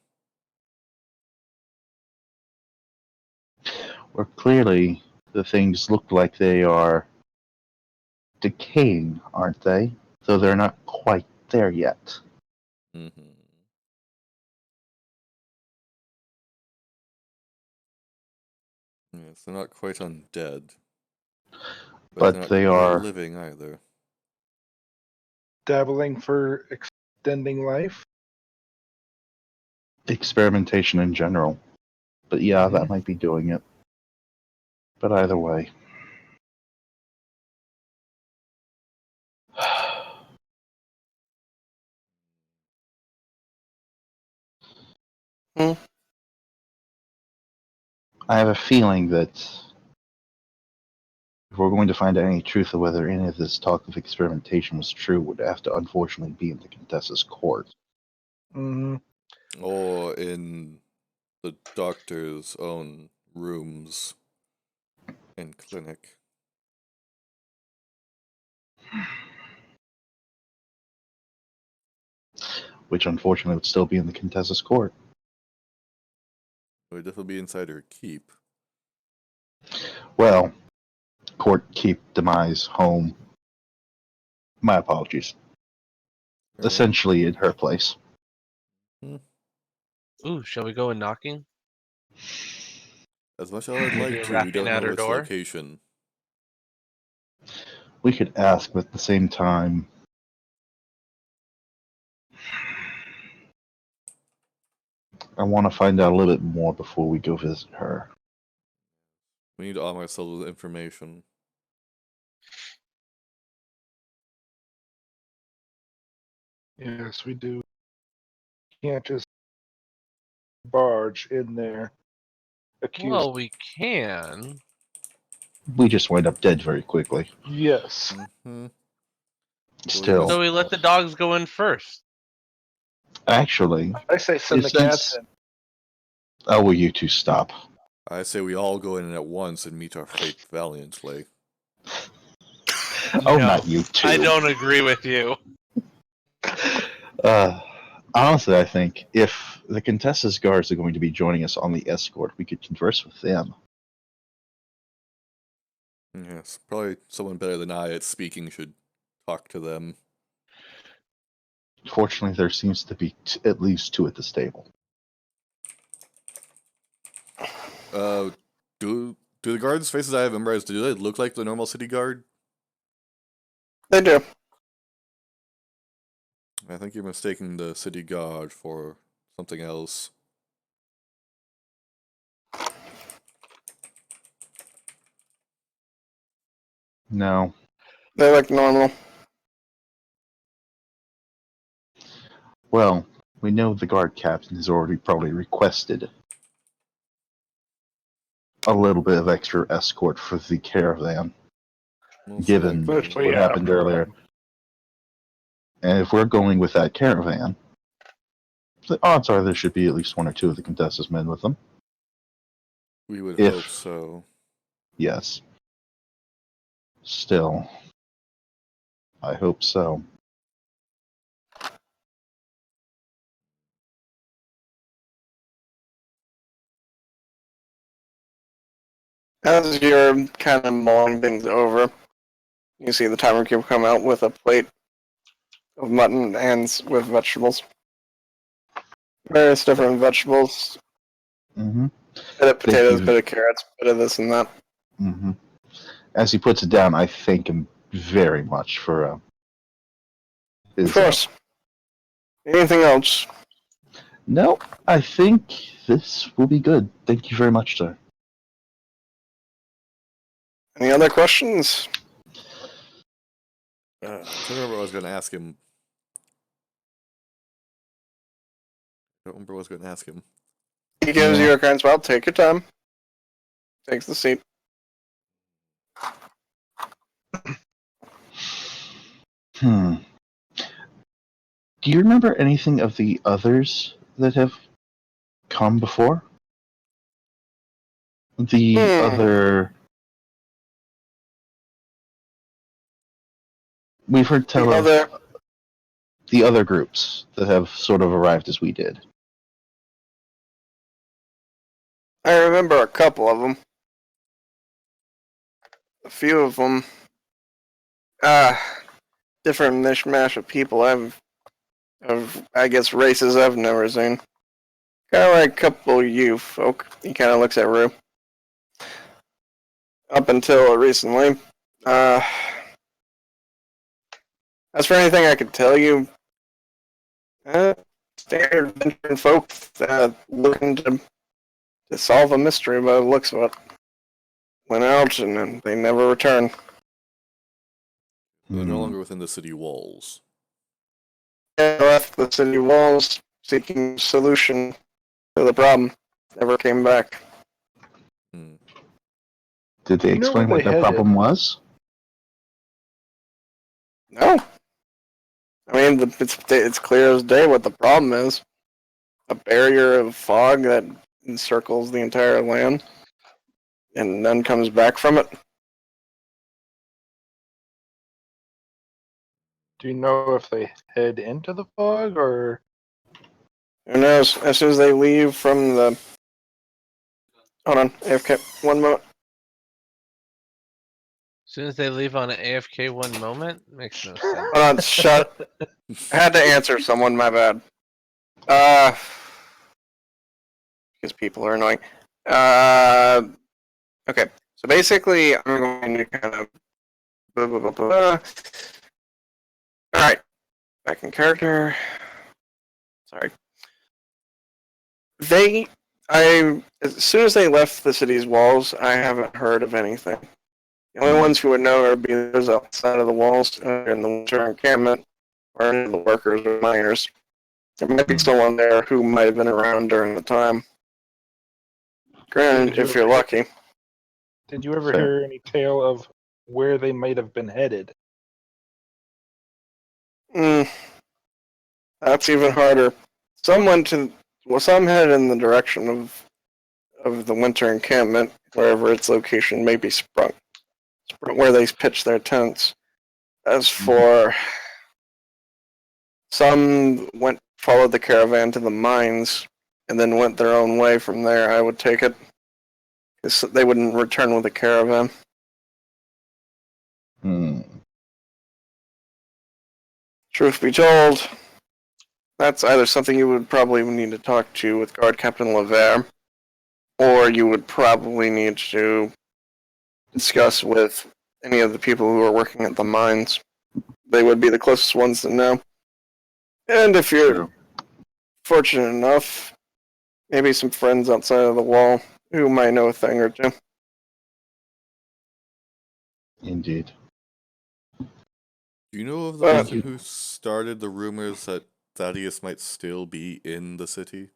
Well, clearly, the things look like they are decaying, aren't they? Though they're not quite there yet. Mm-hmm. Yes, they're not quite undead. But they're not they quite are living either. Dabbling for extending life. experimentation in general. But yeah, that might be doing it. But either way. Hmm. I have a feeling that if we're going to find out any truth of whether any of this talk of experimentation was true, would have to unfortunately be in the Contessa's court. Mm-hmm. Or in the doctor's own rooms and clinic. Which unfortunately would still be in the Contessa's court. It would definitely be inside her keep. Well, court, keep, demise, home. My apologies. Essentially in her place. Ooh, shall we go in knocking? As much as I'd Maybe like to, we rapping don't at know her its door? location. We could ask, but at the same time, I want to find out a little bit more before we go visit her. We need to arm ourselves with information. Yes, we do. Can't just barge in there. Accused. Well, we can. We just wind up dead very quickly. Yes. Mm-hmm. Still, So we let the dogs go in first. actually, I say send the cats in. oh, will you two stop? I say we all go in at once and meet our fate valiantly. Oh, No, not you two. I don't agree with you. Honestly, I think if the Contessa's guards are going to be joining us on the escort, we could converse with them. Yes, probably someone better than I at speaking should talk to them. Fortunately, there seems to be at least two at this table. Do the guards' faces I have memorized, do they look like the normal city guard? They do. I think you're mistaking the city guard for something else. No. They look normal. Well, we know the guard captain has already probably requested a little bit of extra escort for the caravan, Most given likely. what happened earlier. And if we're going with that caravan, the odds are there should be at least one or two of the Contessa's men with them. We would If- hope so. Yes. Still, I hope so. As you're kind of mulling things over, You see the timer cube come out with a plate of mutton and with vegetables. Various different vegetables. Mm-hmm. Bit of potatoes, you. bit of carrots, bit of this and that. Mm-hmm. As he puts it down, I thank him very much for his Of course. Anything else? No, I think this will be good. Thank you very much, sir. Any other questions? I'm trying to remember what I was going to ask him. I don't remember what I was going to ask him. He gives Yeah. you a kind spell. Take your time. Takes the seat. Hmm. Do you remember anything of the others that have come before? The other. We've heard tell The of other. the other groups that have sort of arrived as we did. I remember a couple of them. A few of them. Different mishmash of people of I guess races I've never seen. Kind of like a couple you folk. He kind of looks at Rue. Up until recently. As for anything I could tell you, standard adventuring folk looking to solve a mystery by the looks of it. Went out and then they never returned. They're no longer within the city walls. They left the city walls seeking solution to the problem. Never came back. Hmm. Did they You know explain where what they their headed? problem was? No. I mean, it's clear as day what the problem is. A barrier of fog that encircles the entire land and none comes back from it. Do you know if they head into the fog or? Who knows? As soon as they leave from the... Hold on, AFK, one moment. As soon as they leave on an AFK one moment, makes no sense. Hold on, shut. I had to answer someone, my bad. Because people are annoying. Okay, so basically, I'm going to kind of... Blah, blah, blah, blah. Alright, back in character. Sorry. As soon as they left the city's walls, I haven't heard of anything. The only ones who would know are be those outside of the walls in the winter encampment, or any of the workers or miners. There might be someone there who might have been around during the time. Granted, if you're lucky. Did you ever Fair. hear any tale of where they might have been headed? That's even harder. Some headed in the direction of the winter encampment, wherever its location may be sprung, where they pitch their tents. As for some followed the caravan to the mines, and then went their own way from there, I would take it. Because they wouldn't return with a caravan. Truth be told, that's either something you would probably need to talk to with Guard Captain Levere, or you would probably need to discuss with any of the people who are working at the mines. They would be the closest ones to know. And if you're fortunate enough, maybe some friends outside of the wall who might know a thing or two. Indeed. Do you know of the person who started the rumors that Thaddeus might still be in the city?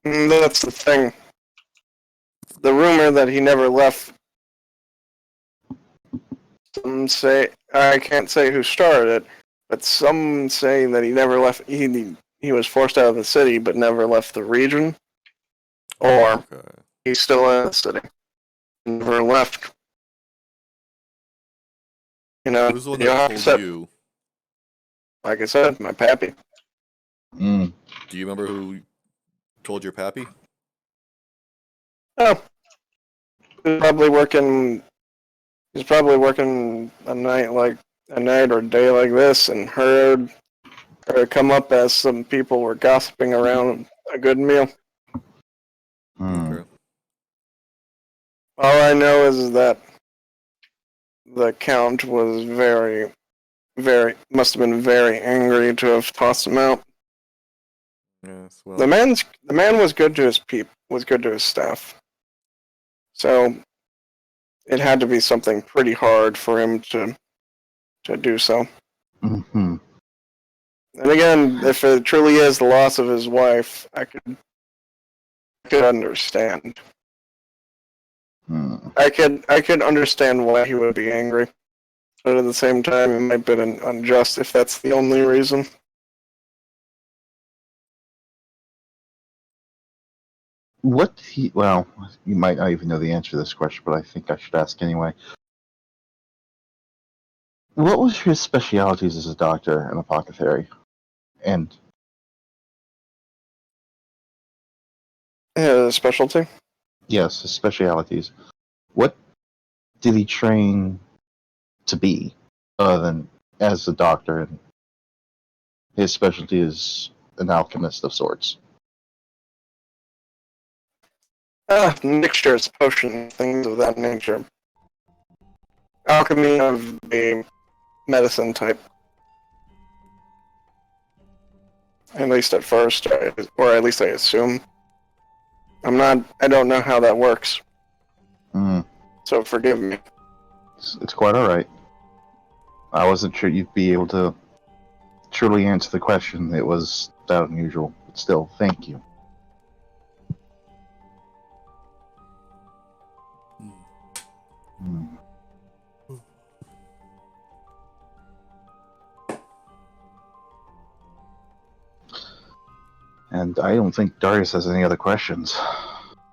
That's the thing. The rumor that he never left. Some say, I can't say who started it, but some say that he never left. He was forced out of the city, but never left the region, or he's still in the city, never left. You know, Who's the one that told you? Like I said, my pappy. Mm. Do you remember who told your pappy? Oh, He's probably working. He's probably working a night or day like this, and heard or come up as some people were gossiping around a good meal. Hmm. Okay. All I know is that the Count was must have been very angry to have tossed him out. Yes. Well. The man was good to his was good to his staff. So it had to be something pretty hard for him to do so. Mm-hmm. And again, if it truly is the loss of his wife, I could understand. Hmm. I could understand why he would be angry. But at the same time, it might be unjust if that's the only reason. Well, you might not even know the answer to this question, but I think I should ask anyway. What was his specialities as a doctor and apothecary? And His specialty? yes, his specialities. What did he train to be, other than as a doctor? And his specialty is an alchemist of sorts. Mixtures, potions, things of that nature. Alchemy of the medicine type. At least at first, or at least I assume. I don't know how that works, Mm, so forgive me. it's quite all right. I wasn't sure you'd be able to truly answer the question. It was that unusual, but still, thank you. Hmm. And I don't think Darius has any other questions.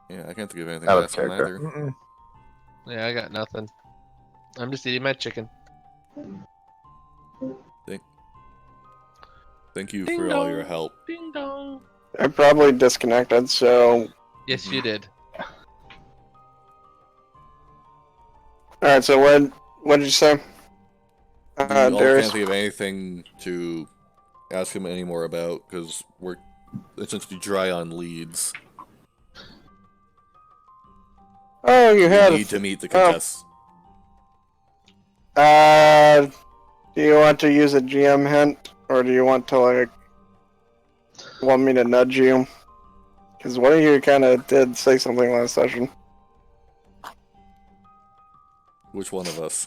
Yeah, I can't think of anything Out to of ask him character. either. Mm-mm. Yeah, I got nothing. I'm just eating my chicken. Thank you Ding for all dong. your help. Ding dong. I probably disconnected, so... Yes, you did. Alright, so what did you say? We all Darius? can't think of anything to ask him anymore about because we're essentially dry on leads. Oh, you We had need to meet the oh. contests. Do you want to use a GM hint, or do you want to, want me to nudge you? Because one of you kind of did say something last session. Which one of us?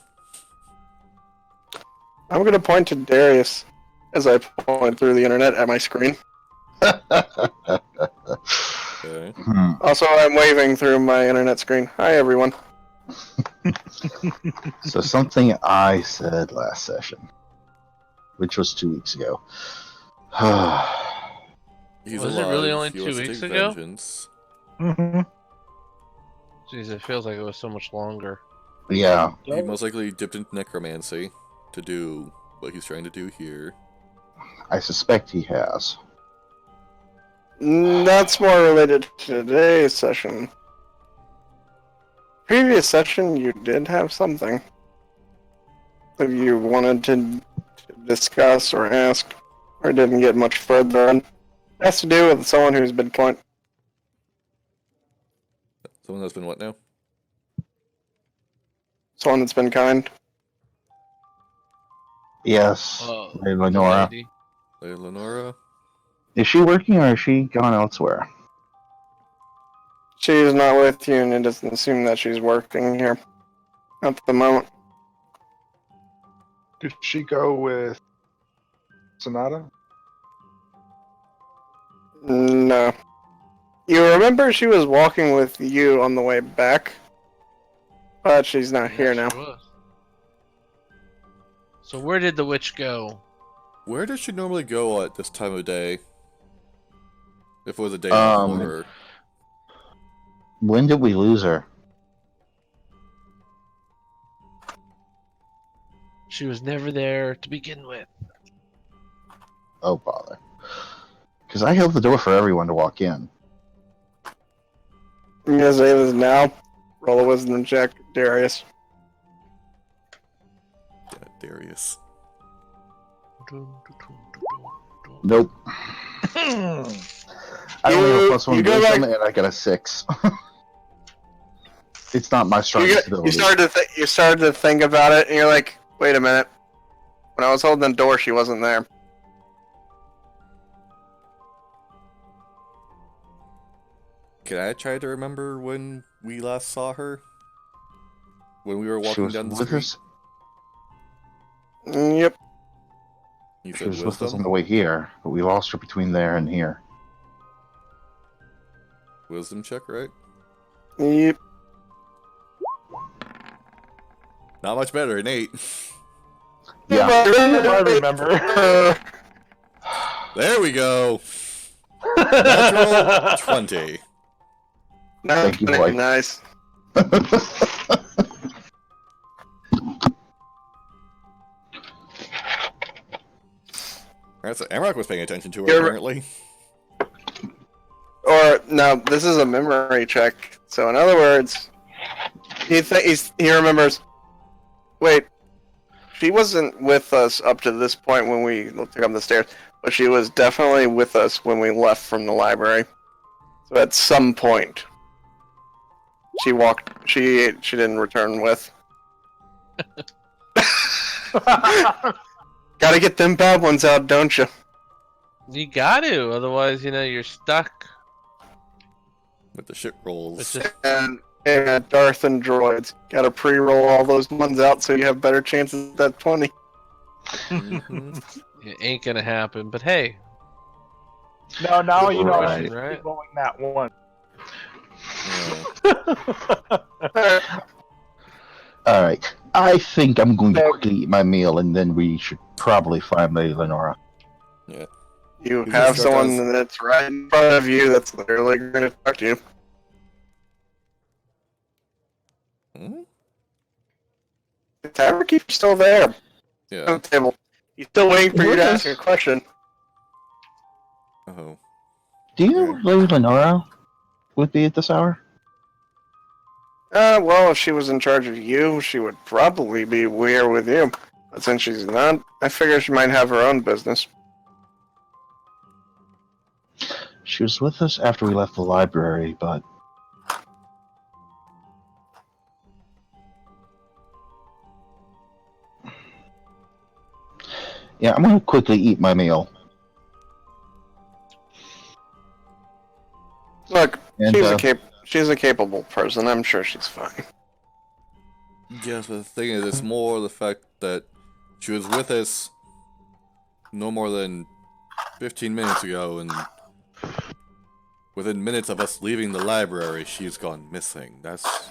I'm going to point to Darius as I point through the internet at my screen. Okay. Also, I'm waving through my internet screen. Hi, everyone. So something I said last session, which was 2 weeks ago. He's Was it alive. really only He 2 wants to weeks take ago? vengeance. Mm-hmm. Jeez, it feels like it was so much longer. Yeah, He most likely dipped into necromancy to do what he's trying to do here. I suspect he has. That's more related to today's session. Previous session, you did have something that you wanted to discuss or ask, or didn't get much further on. It has to do with someone who's been kind. Someone that's been what now? Someone that's been kind. Yes, Oh, Lady the Lenora. lady. Lady Lenora? Is she working or is she gone elsewhere? She's not with you, and it doesn't seem that she's working here at the moment. Did she go with Sonata? No. You remember she was walking with you on the way back? But she's not here now. She was. So where did the witch go? Where does she normally go at this time of day? If it was a day before her. When did we lose her? She was never there to begin with. Oh, bother. Because I held the door for everyone to walk in. As it is now, Roll a wisdom check, Darius. Yeah, Darius. Nope. I only have a plus one you go wisdom, back- and I got a 6. It's not my strongest You ability. started to think about it, and you're like, wait a minute. When I was holding the door, she wasn't there. Can I try to remember when we last saw her? When we were She walking was down the with street? us. Yep. You She said was with us on wisdom? the way here, but we lost her between there and here. Wisdom check, right? Yep. Not much better, an 8. Yeah. I remember. There we go! Natural 20. Thank you, boy. Nice. Alright, so Amrock was paying attention to her, You're- apparently. Or, no, this is a memory check. So, in other words, he remembers, wait, she wasn't with us up to this point when we looked up the stairs, but she was definitely with us when we left from the library. So at some point, she didn't return with. Gotta get them bad ones out, don't you? You got to, otherwise, you're stuck. With the shit rolls. It's just And Darth and droids. Gotta pre-roll all those ones out so you have better chances at 20. Mhm. it ain't gonna happen. But hey, No, now you know Right. she's rolling that one. Yeah. Alright. I think I'm going to quickly eat my meal, and then we should probably find Lady Lenora. You Who's have this someone Darth? that's right in front of you that's literally going to talk to you. Hmm? The tavern keeper's still there Yeah. on the table. He's still waiting for you to ask a question. Oh. Do you know Okay. where Lady Lenora would be at this hour? Well, if she was in charge of you, she would probably be here with you. But since she's not, I figure she might have her own business. She was with us after we left the library, but... Yeah, I'm going to quickly eat my meal. Look, And, she's a capable person. I'm sure she's fine. Yes, but the thing is, it's more the fact that she was with us no more than 15 minutes ago, and within minutes of us leaving the library, she's gone missing. That's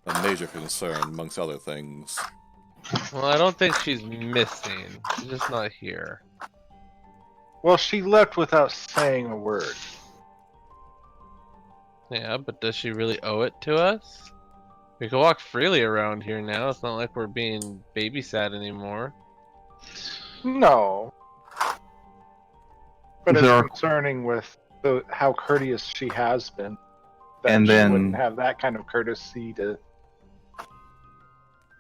a major concern, amongst other things. well, I don't think she's missing. She's just not here. Well, she left without saying a word. Yeah, but does she really owe it to us? We can walk freely around here now. It's not like we're being babysat anymore. No. But it's There are- concerning with how courteous she has been. That And she then- wouldn't have that kind of courtesy to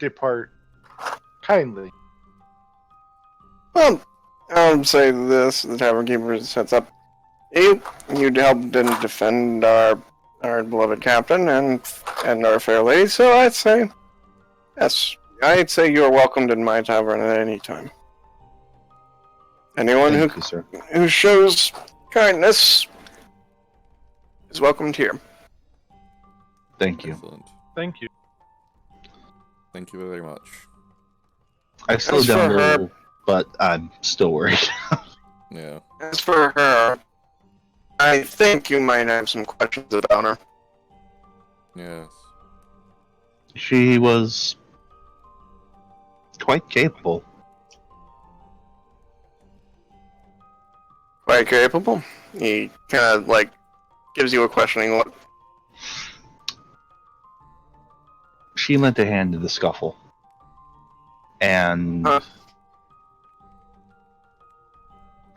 depart kindly. Well, I'll say this: the tavern keeper sets up. You helped and defend our beloved captain and our fair lady. So I'd say, yes, I'd say you are welcomed in my tavern at any time. Anyone Thank you, sir. who shows kindness is welcomed here. Thank you. Excellent. Thank you. Thank you very much. I slowed As down for a her- little, but I'm still worried. Yeah. As for her, I think you might have some questions about her. Yes. She was quite capable. Quite capable. He kind of gives you a questioning look. She lent a hand in the scuffle. And Huh.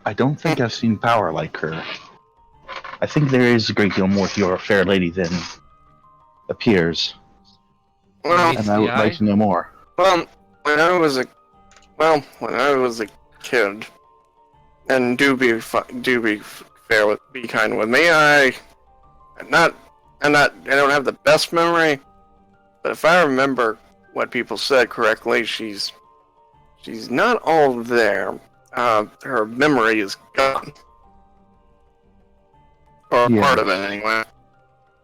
I don't think I've seen power like her. I think there is a great deal more to your fair lady than appears. Well, and I would like to know more. well, when I was a kid, and do be fair with, be kind with me. I don't have the best memory, but if I remember what people said correctly, she's not all there. Her memory is gone, or Yeah. part of it anyway,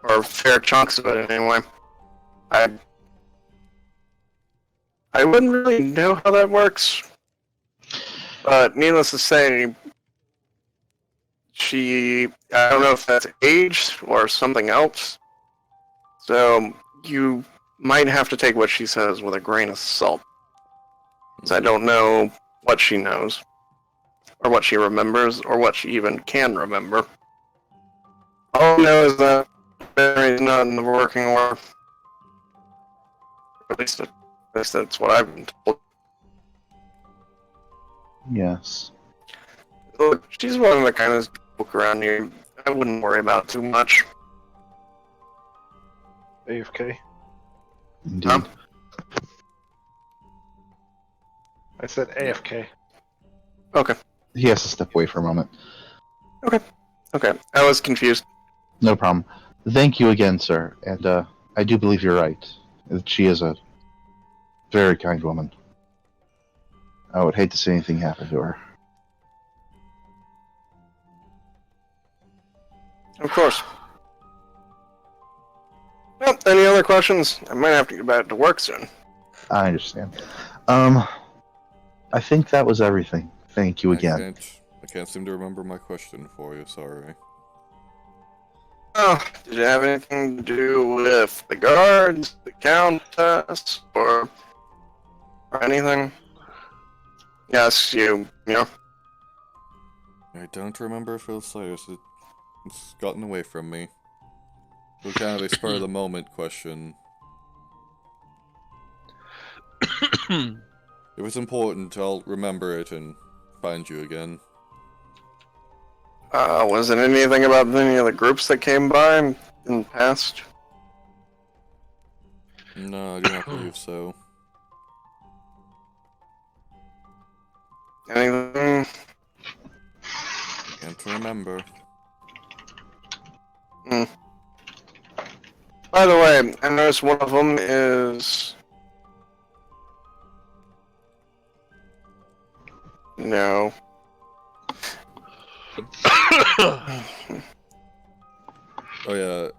or fair chunks of it anyway. I wouldn't really know how that works, but needless to say, I don't know if that's age or something else. So you might have to take what she says with a grain of salt. Because I don't know what she knows, or what she remembers, or what she even can remember. All I know is that Mary's not in the working order. At least that's what I've been told. Yes. Look, she's one of the kindest people around here. I wouldn't worry about too much. AFK. Indeed. Huh? I said AFK. Okay, He has to step away for a moment. okay. I was confused. No problem. Thank you again, sir. And I do believe you're right. She is a very kind woman. I would hate to see anything happen to her. Of course. Well, any other questions? I might have to get back to work soon. I understand. I think that was everything. Thank you again. I can't seem to remember my question for you. Sorry. Oh, did it have anything to do with the guards, the countess, or anything? Yes, you know. I don't remember Phil Slayers. It's gotten away from me. It was kind of a spur of the moment question. If it's important, I'll remember it and find you again. Was it anything about any of the groups that came by in the past? No, I do not believe so. Anything? Can't remember. By the way, I noticed one of them is... No. Oh yeah.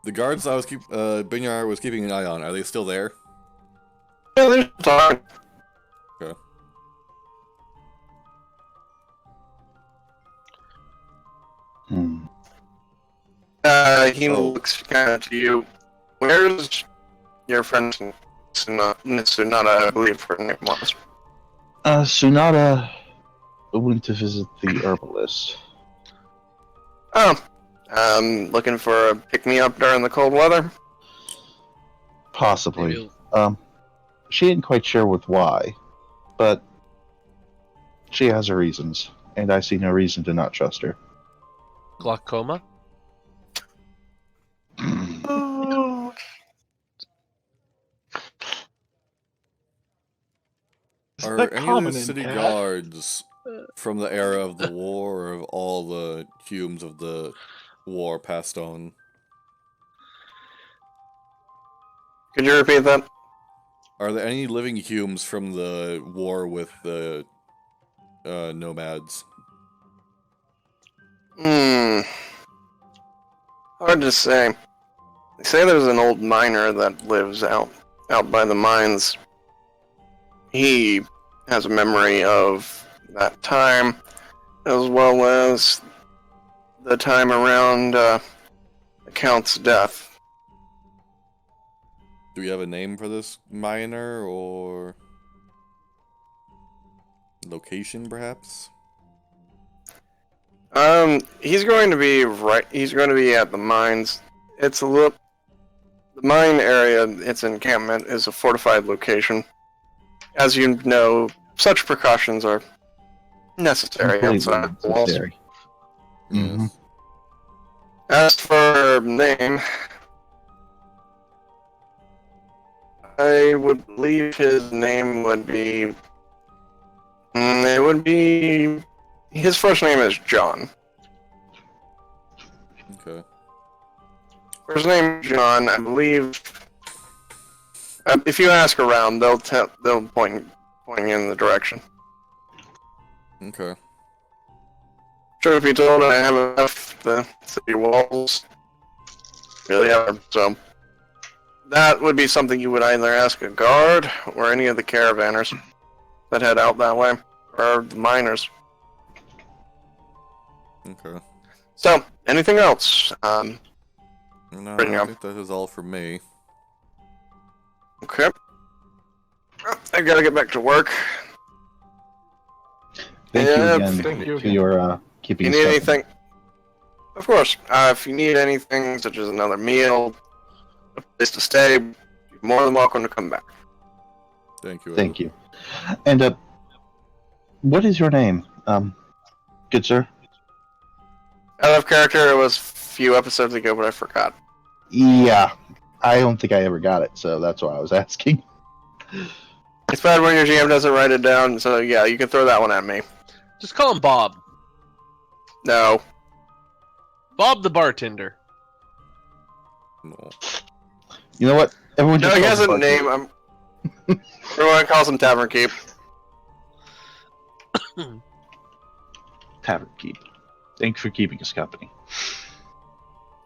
The guards I was Binyar was keeping an eye on, are they still there? Yeah, there's talking. Okay. He looks kind of to you. Where's your friend Tsunada, I believe her name was? Tsunada went to visit the herbalist. Oh. Looking for a pick-me-up during the cold weather? Possibly. She ain't quite sure with why, but she has her reasons, and I see no reason to not trust her. Glaucoma? Oh. Are any of the city guards from the era of the war, or of all the Humes of the war passed on? Could you repeat that? Are there any living Humes from the war with the nomads? Hard to say. They say there's an old miner that lives out by the mines. He has a memory of that time, as well as the time around the Count's death. Do we have a name for this miner, or location, perhaps? He's going to be He's going to be at the mines. It's the mine area. Its encampment is a fortified location. As you know, such precautions are necessary Completely outside the walls. necessary. Mhm. Yes. As for name, I would believe his name would be. It would be. His first name is John. Okay. First name is John, I believe. If you ask around, they'll point you in the direction. Okay. Truth be told, I haven't left the city walls really ever, so that would be something you would either ask a guard or any of the caravanners that head out that way, or the miners. Okay. So, anything else? No, Bring I up. think that is all for me. Okay. I gotta get back to work. Thank you Yeah, again thank you for again. your If keeping you us need company. anything, of course. If you need anything, such as another meal, a place to stay, you're more than welcome to come back. Thank you. Thank you. And what is your name, good sir? Out of character, it was a few episodes ago, but I forgot. Yeah, I don't think I ever got it, so that's why I was asking. It's bad when your GM doesn't write it down, so yeah, you can throw that one at me. Just call him Bob. No. Bob the bartender. No. You know what? Everyone No, just he calls has him a name. Everyone calls him Tavern Keep. Tavern Keep. Thanks for keeping us company.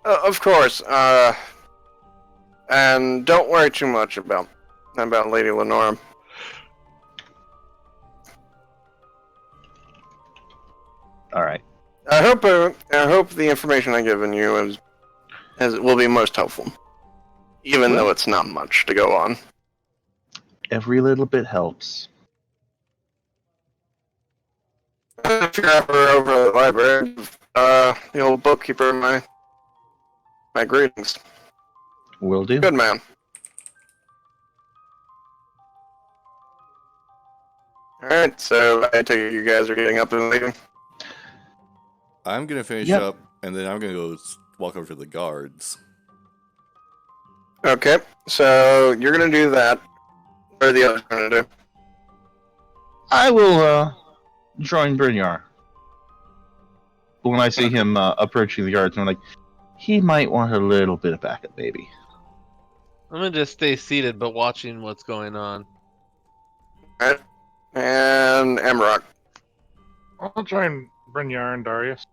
Of course. And don't worry too much about Lady Lenora. All right. I hope the information I've given you will be most helpful, even though it's not much to go on. Every little bit helps. If you're ever over at the library, the old bookkeeper, my greetings. Will do. Good man. Alright, so I take it you guys are getting up and leaving? I'm gonna finish Yep. up, and then I'm gonna go walk over to the guards. Okay, so you're gonna do that. What are the others gonna do? I will join Brynjar. When I see him approaching the guards, I'm like, he might want a little bit of backup, maybe. I'm gonna just stay seated, but watching what's going on. Alright. And Amrock. I'll join Brynjar and Darius.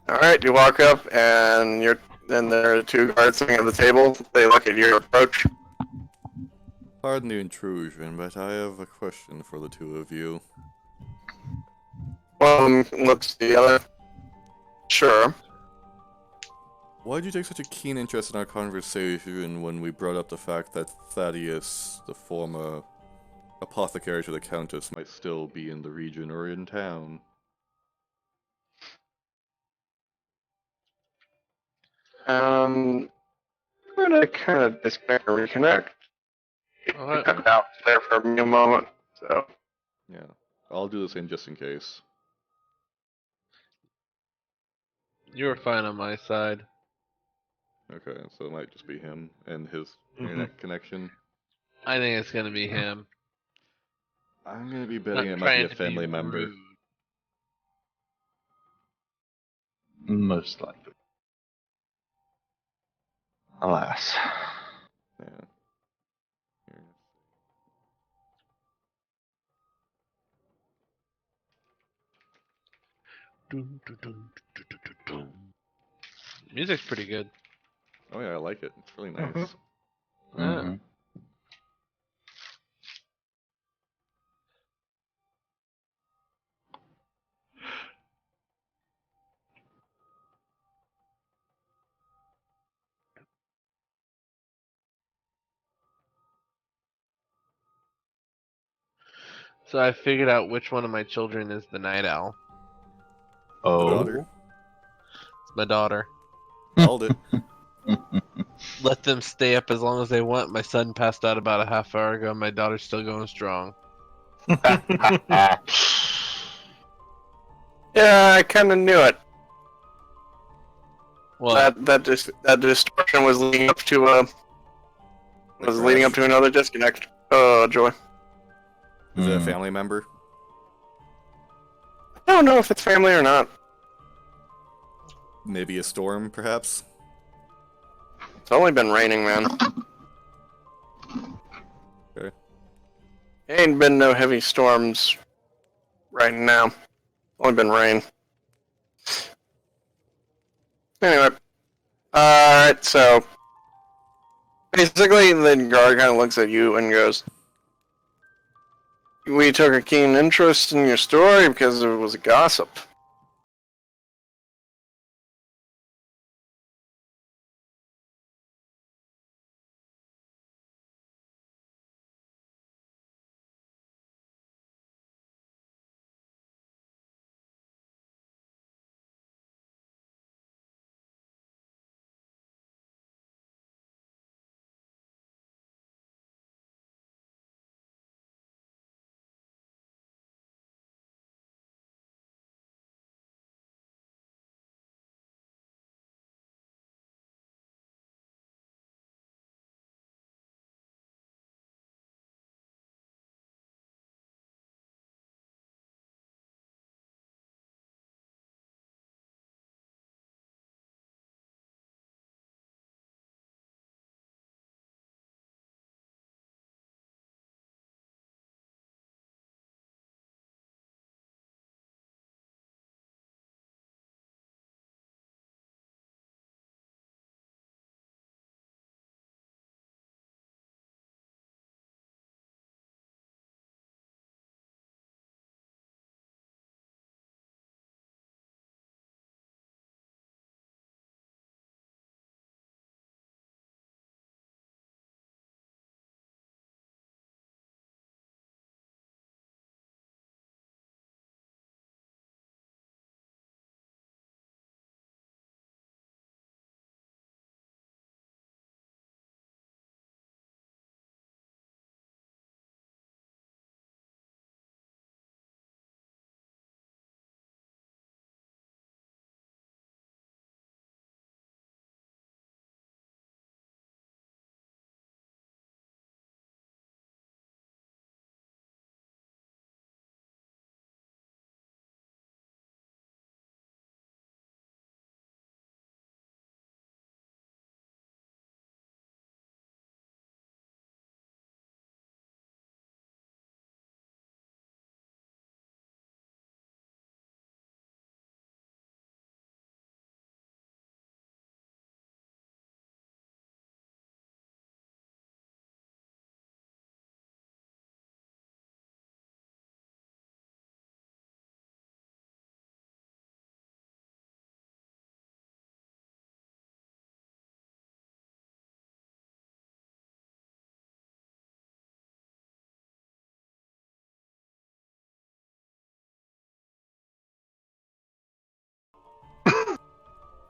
Alright, you walk up and then there are two guards sitting at the table. They look at your approach. Pardon the intrusion, but I have a question for the two of you. One looks at the other. Sure. Why did you take such a keen interest in our conversation when we brought up the fact that Thaddeus, the former apothecary to the Countess, might still be in the region or in town? We're gonna kind of disconnect and reconnect. Oh, Cut out there for a moment. So Yeah, I'll do the same just in case. you were fine on my side. Okay, so it might just be him and his internet connection. I think it's gonna be him. I'm gonna be Not betting it might trying be a to family member. rude. Most likely. Alas. Yeah. Here. Dun, dun, dun, dun, dun, dun, dun. Music's pretty good. Oh yeah, I like it. It's really nice. Mhm. Yeah. Mhm. So I figured out which one of my children is the night owl. The Oh. daughter. It's my daughter. Called it. Let them stay up as long as they want. My son passed out about a half hour ago. My daughter's still going strong. Yeah, I kind of knew it. Well, That distortion was leading up to another disconnect. Oh, joy. Is it a Hmm. family member? I don't know if it's family or not. Maybe a storm, perhaps? It's only been raining, man. Okay. Ain't been no heavy storms right now. Only been rain. Anyway, alright, so basically the guard kind of looks at you and goes, "We took a keen interest in your story because it was a gossip.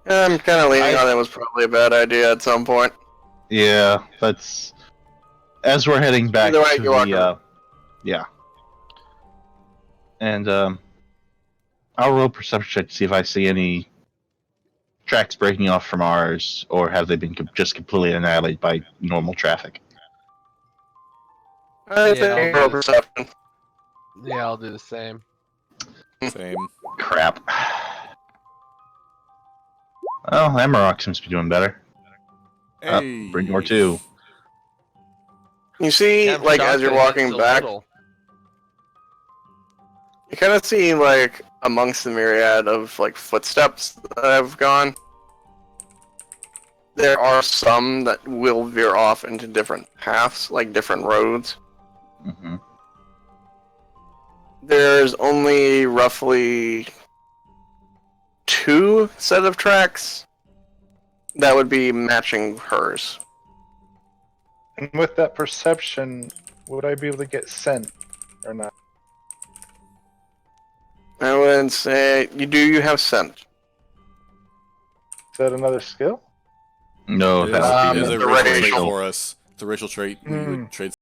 I'm kind of leaning on it was probably a bad idea at some point. Yeah, that's as we're heading back Either way, to you're welcome. the yeah, and I'll roll perception check to see if I see any tracks breaking off from ours, or have they been just completely annihilated by normal traffic? I Yeah, think I'll roll do it. perception. yeah, I'll do the same. Same. Crap. Oh, Amarok seems to be doing better. Hey! Bring more too. You see, Yeah, I'm like, shocked as you're that it's walking so back, little. you kind of see, like, amongst the myriad of, like, footsteps that have gone, there are some that will veer off into different paths, like different roads. Hmm. There's only roughly 2 set of tracks that would be matching hers. And with that perception, would I be able to get scent or not? I would say, you have scent. Is that another skill? No, It that is, would it be is a the racial trait racial. for us. It's a racial trait. We would trade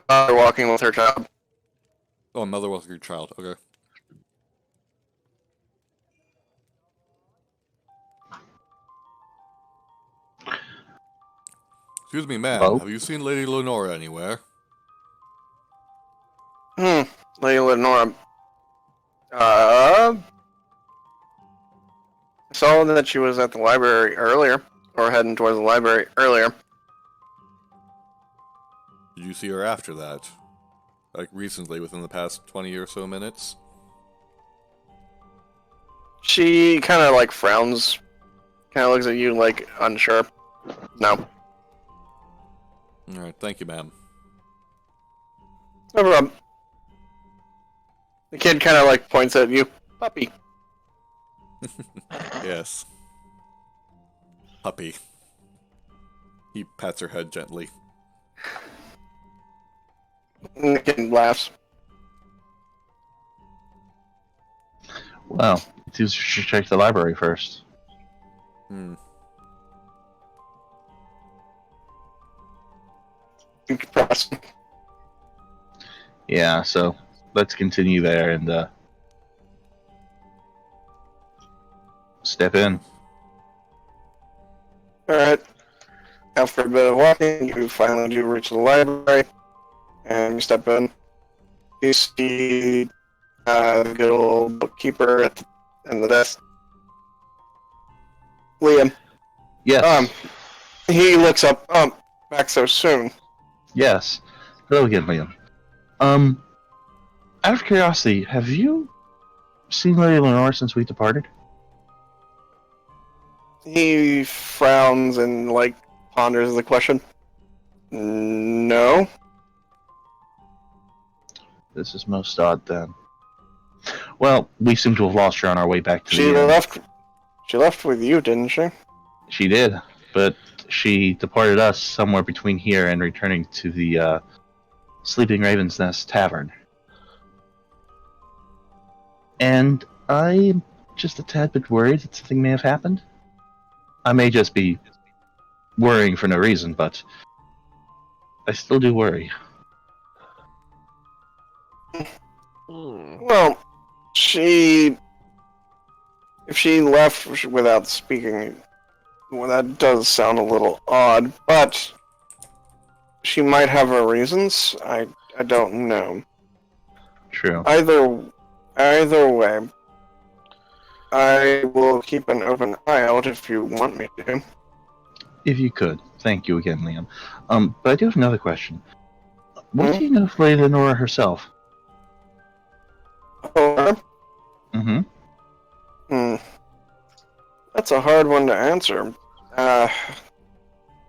walking with her child. Oh, a mother with your child. Okay. Excuse me, ma'am. Hello? Have you seen Lady Lenora anywhere? Lady Lenora. I saw that she was at the library earlier, or heading towards the library earlier. Did you see her after that? Like recently, within the past 20 or so minutes? She kind of like frowns, kind of looks at you like unsure. No. Alright, thank you, ma'am. No problem. The kid kind of like points at you. Puppy. Yes. Puppy. He pats her head gently. And the kid laughs. Well, you should check the library first. Press. Yeah, so let's continue there and step in. Alright. After a bit of walking, you finally do reach the library, and you step in. You see the good old bookkeeper in the desk. Liam. Yes. He looks up. Back so soon. Yes. Hello again, Liam. Out of curiosity, have you seen Lady Lenore since we departed? He frowns and like ponders the question. No. This is most odd then. Well, we seem to have lost her on our way back to She the inn. left. She left with you, didn't she? She did, but she departed us somewhere between here and returning to the Sleeping Raven's Nest Tavern. And I'm just a tad bit worried that something may have happened. I may just be worrying for no reason, but I still do worry. Well, if she left without speaking, well, that does sound a little odd, but she might have her reasons. I don't know. True. Either way, I will keep an open eye out if you want me to. If you could. Thank you again, Liam. But I do have another question. What do you know of Lady Lenora herself? Oh, Mm-hmm. That's a hard one to answer.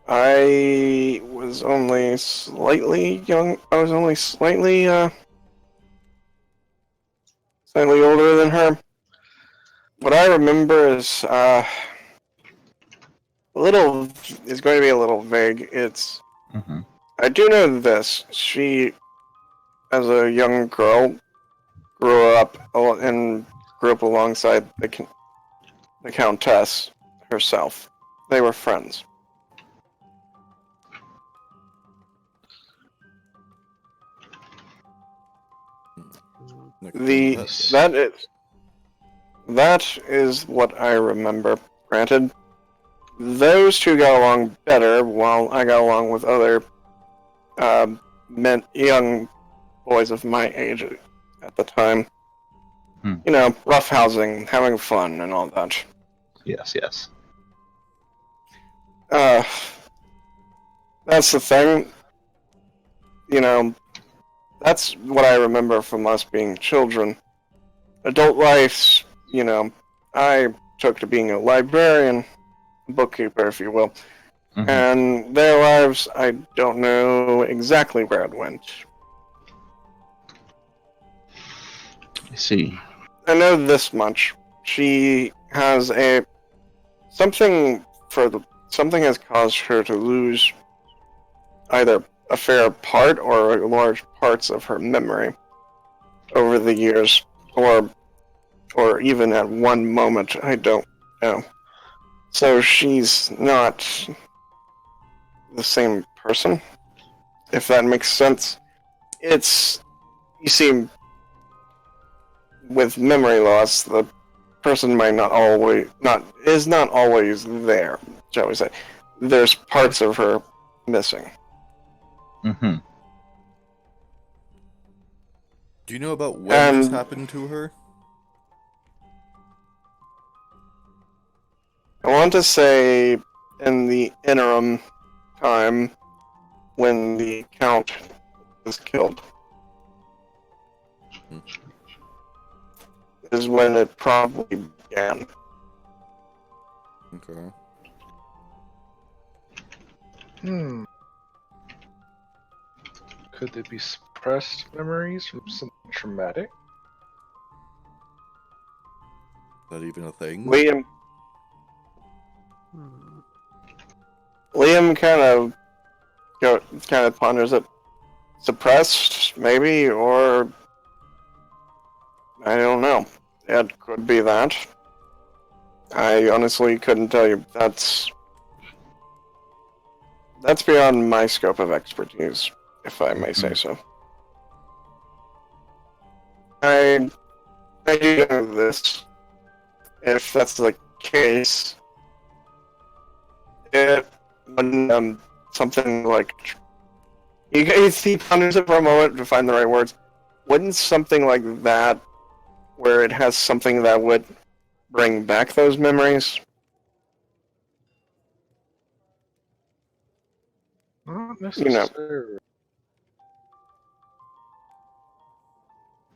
I was only slightly young. I was only slightly older than her. What I remember is going to be a little vague. Mm-hmm. I do know this. She, as a young girl, grew up alongside the Countess herself. They were friends. That is what I remember. Granted, those two got along better, while I got along with other young boys of my age at the time. You know, roughhousing, having fun, and all that. Yes, yes. That's the thing. You know, that's what I remember from us being children. Adult life, you know, I took to being a librarian, bookkeeper, if you will. Mm-hmm. And their lives, I don't know exactly where it went. I see. I know this much. She has something has caused her to lose either a fair part or large parts of her memory over the years, or even at one moment, I don't know. So she's not the same person, if that makes sense. it's you see, with memory loss, the person might not always there. Shall we say? There's parts of her missing. Mm-hmm. Do you know about when this And- happened to her? I want to say in the interim time when the Count was killed is when it probably began. Okay. Could they be suppressed memories from something traumatic? Is that even a thing? Liam kind of ponders it. Suppressed, maybe, or I don't know. It could be that. I honestly couldn't tell you. That's beyond my scope of expertise, if I may say so. I do know this. If that's the case, it when something like he ponders it for a moment to find the right words. Wouldn't something like that, where it has something that would bring back those memories? Not You know. necessarily.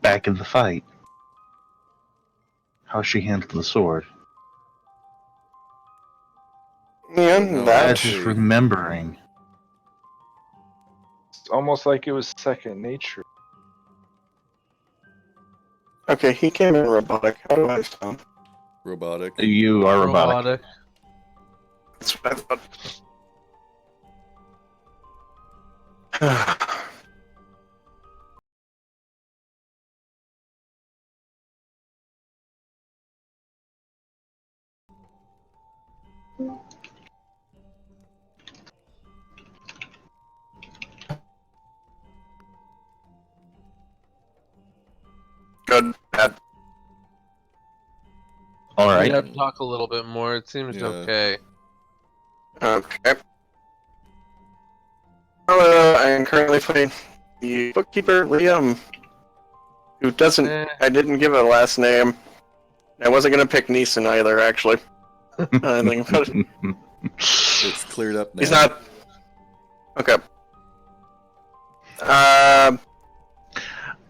Back in the fight, how she handled the sword. Yeah, No, that. As is remembering. It's almost like it was second nature. Okay, he came in robotic. How do I sound? Robotic. You are robotic. That's what I thought. Good. Bad. All You right. have to talk a little bit more. It seems Yeah. okay. Okay. I am currently playing the bookkeeper, Liam, who doesn't. I didn't give a last name. I wasn't gonna pick Neeson either, actually. I think about it. It's cleared up now. He's not. Okay.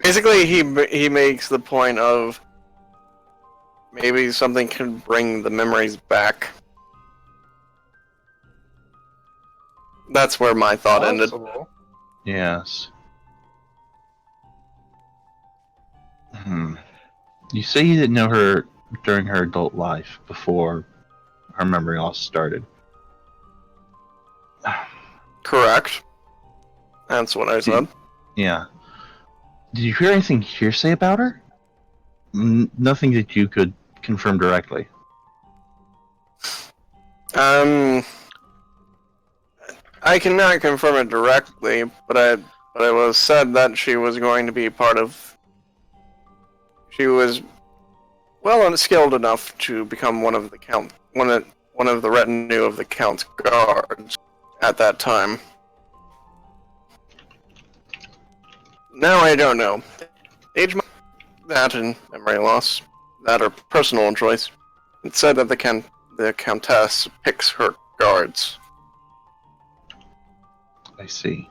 Basically, he makes the point of maybe something can bring the memories back. That's where my thought ended. Possible. Yes. You say you didn't know her during her adult life before her memory loss started. Correct. That's what I said. Yeah. Did you hear anything hearsay about her? Nothing that you could confirm directly. I cannot confirm it directly, but it was said that she was going to be part of. She was well and skilled enough to become one of the retinue of the Count's guards at that time. Now I don't know. Age, that and memory loss, that are personal choice. It said that the Countess picks her guards. I see.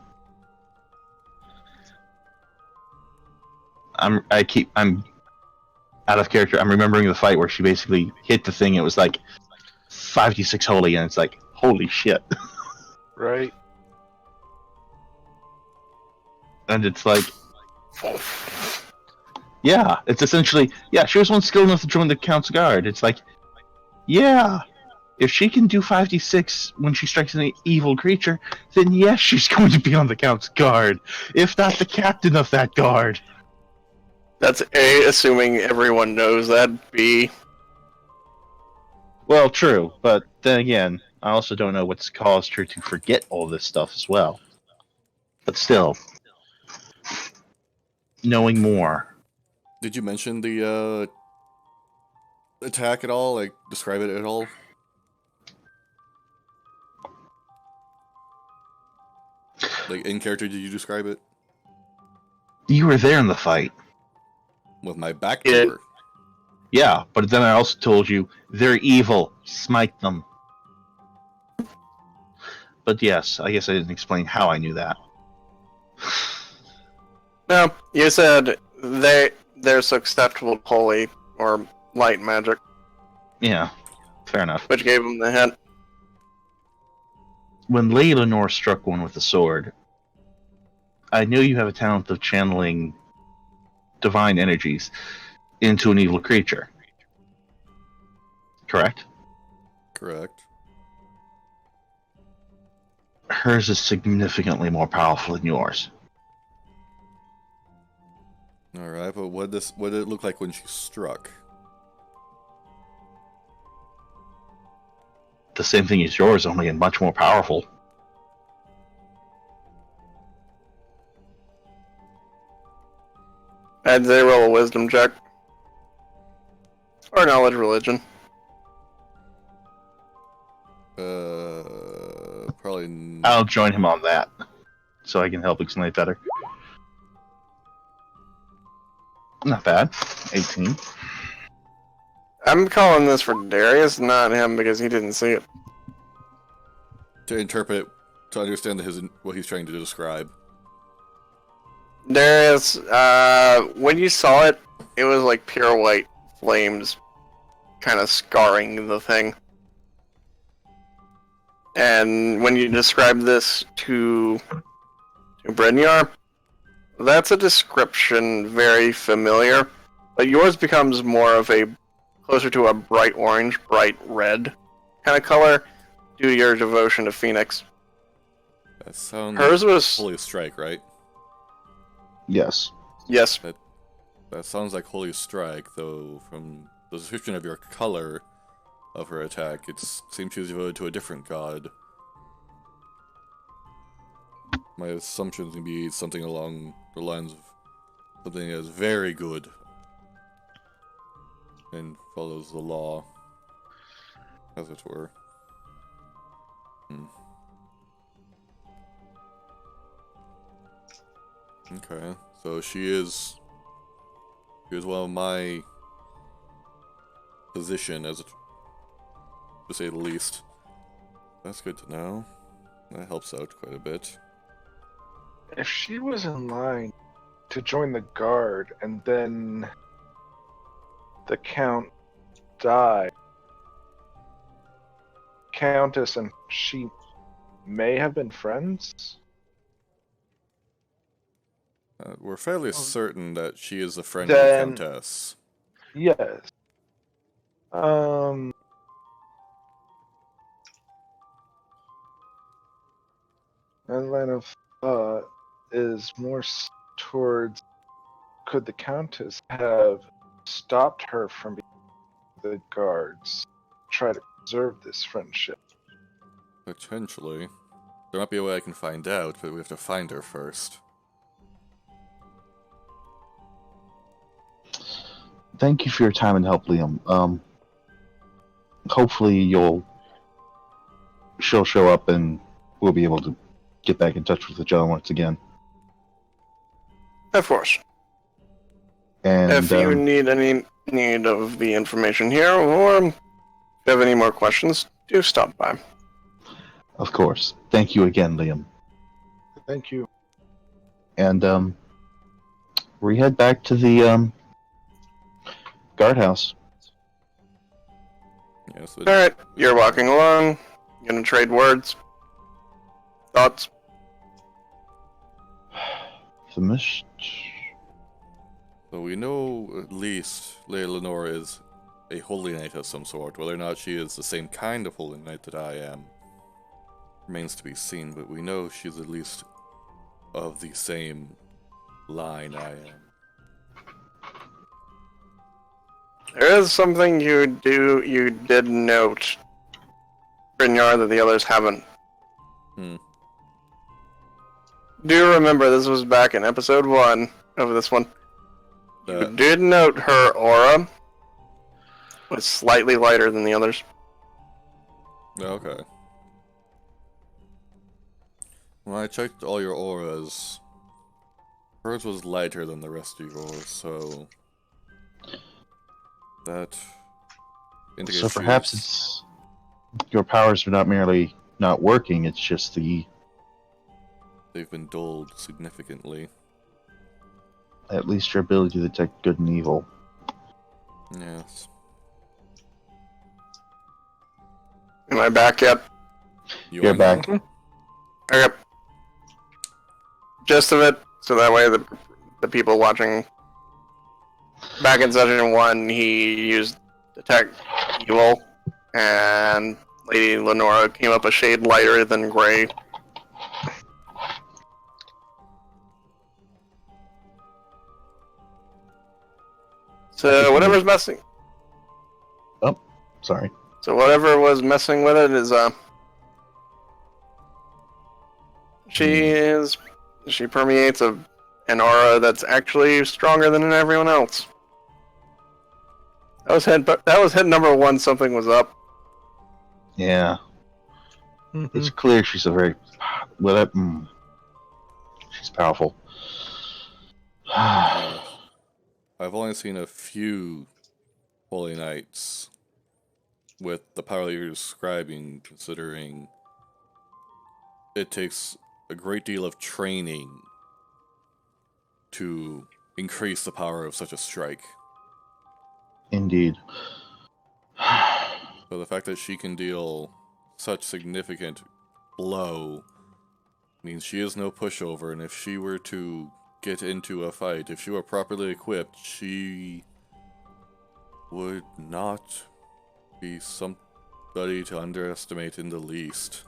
I'm out of character. I'm remembering the fight where she basically hit the thing. It was like 5d6 holy, and it's like, holy shit. Right. And it's like, yeah, it's essentially, yeah, she was one skilled enough to join the Count's Guard. It's like, yeah, if she can do 5d6 when she strikes an evil creature, then yes, she's going to be on the Count's Guard, if not the captain of that guard. That's A, assuming everyone knows that. B, Well, true, but then again, I also don't know what's caused her to forget all this stuff as well. But still. knowing more. Did you mention the attack at all? Like, describe it at all? Like, in character, did you describe it? You were there in the fight. With my back Yeah. to her. Yeah, but then I also told you they're evil. Smite them. But yes, I guess I didn't explain how I knew that. No, you said they're susceptible to holy or light magic, Yeah, fair enough. which gave them the hint. When Lady Lenore struck one with the sword, I knew you have a talent of channeling divine energies into an evil creature. Correct? Correct. Hers is significantly more powerful than yours. Alright, but what did it look like when she struck? The same thing as yours, only much more powerful. I'd say roll a wisdom check. Or knowledge religion. Probably. I'll join him on that, so I can help explain it better. Not bad. 18. I'm calling this for Darius, not him, because he didn't see it. To interpret, to understand what he's trying to describe. Darius, when you saw it, it was like pure white flames kind of scarring the thing. And when you describe this to Brynjar, that's a description very familiar, but yours becomes more of a closer to a bright orange, bright red kind of color due to your devotion to Phoenix. That sounds Hers was Holy Strike, right? Yes. yes. That sounds like Holy Strike, though from the description of your color of her attack, it seems she was devoted to a different god. My assumption is going to be something along the lines of something that is very good and follows the law, as it were. Okay, so she is one of my position, to say the least. That's good to know. That helps out quite a bit. If she was in line to join the guard and then the Count died, Countess and she may have been friends? We're fairly certain that she is a friend Then- of the Countess. Yes. My line of thought is more towards, could the Countess have stopped her from being the guards, try to preserve this friendship? Potentially. There might be a way I can find out, but we have to find her first. Thank you for your time and help, Liam. Hopefully she'll show up and we'll be able to get back in touch with each other once again. Of course. And If you need of the information here, or if you have any more questions, do stop by. of course, thank you again, Liam. Thank you. And we head back to the guardhouse. Yes. Alright, you're walking along, gonna trade words. Thoughts? The mist. So we know at least Lady Lenore is a holy knight of some sort. Whether or not she is the same kind of holy knight that I am remains to be seen, but we know she's at least of the same line I am. There is something you did note, Brynjar, that the others haven't. Hmm. Do remember this was back in episode 1, of this one. You Uh, did note her aura was slightly lighter than the others. Okay. When I checked all your auras, hers was lighter than the rest of yours, so that indicates So perhaps it's your powers are not merely not working, it's just they've been dulled significantly. at least your ability to detect good and evil. Yes. Am I back yet? You're back. Okay. Gist of it, so that way the people watching back in session 1, he used detect evil, and Lady Lenora came up a shade lighter than gray. So whatever's messing. Sorry. So whatever was messing with it is she permeates an aura that's actually stronger than everyone else. That was hit number 1. Something was up. Yeah. It's clear she's a very she's powerful. I've only seen a few Holy Knights with the power that you're describing, considering it takes a great deal of training to increase the power of such a strike. Indeed. So the fact that she can deal such significant blow means she is no pushover, and if she were to get into a fight, if she were properly equipped, she would not be somebody to underestimate in the least.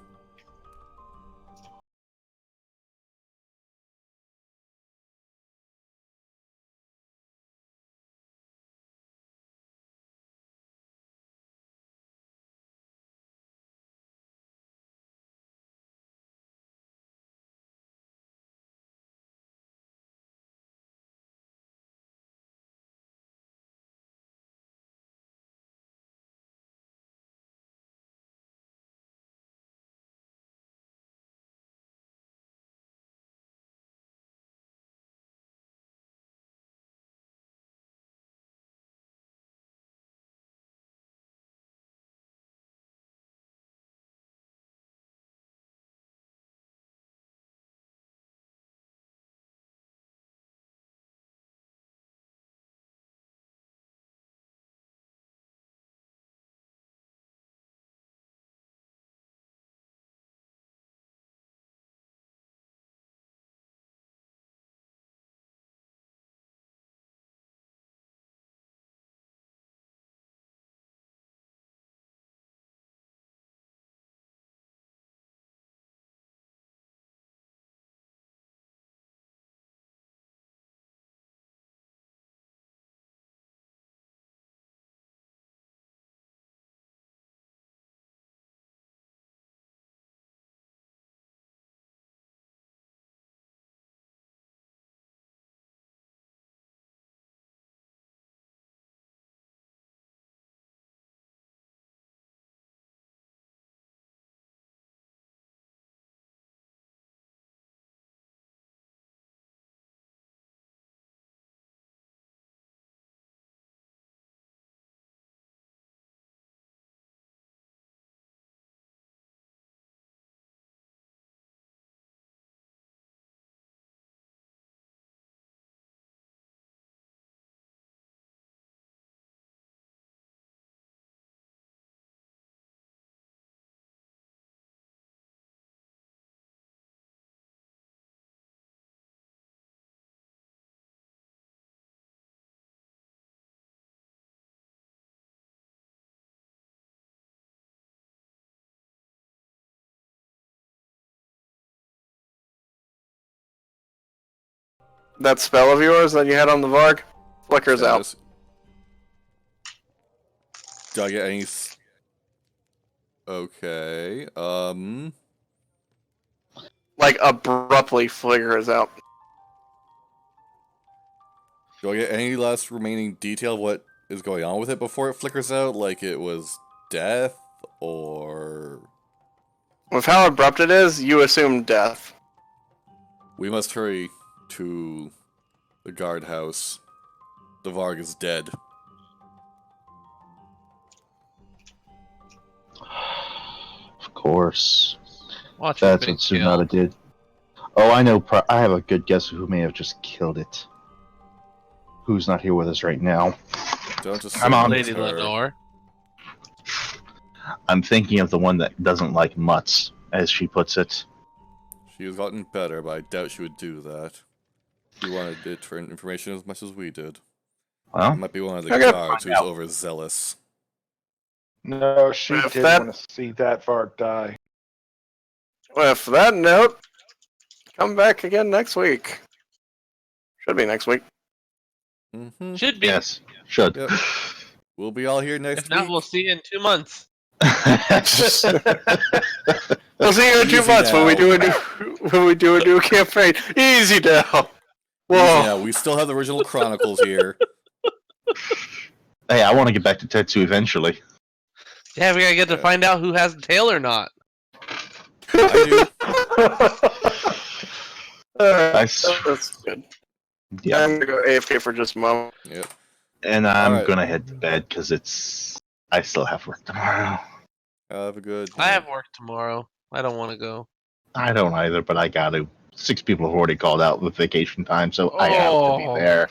That spell of yours that you had on the Varg flickers out. Status. Do I get any... Okay, Like abruptly flickers out. Do I get any last remaining detail of what is going on with it before it flickers out? Like it was death, or... With how abrupt it is, you assume death. We must hurry to the guardhouse. The Varg is dead. Of course. Watch your That's big what kill. Tsunade did. Oh, I know. I have a good guess of who may have just killed it. Who's not here with us right now? Don't assume Come on. it's Lady her. Lenore. I'm thinking of the one that doesn't like mutts, as she puts it. She has gotten better, but I doubt she would do that. She wanted it for information as much as we did. Well, It might be one of the Okay. guards who's overzealous. No, she If did that- want to see that Varg die. With that note, come back again next week. Should be next week. Mm-hmm. Should be. yes, should. Yep. We'll be all here next If not, week. we'll see you in 2 months. We'll see you in 2 Easy months when we now. do a new campaign. Easy now. Easy Whoa. now. We still have the original Chronicles here. Hey, I want to get back to Tetsu eventually. Yeah, we gotta get to Yeah. find out who has the tail or not. I That's good. Yeah, I'm gonna go AFK for just a moment. do. Yep. and I'm Alright. gonna head to bed because I still have work tomorrow. Have a good I night. have work tomorrow. I don't want to go. I don't either, but I got to. 6 people have already called out with vacation time, so I have to be there.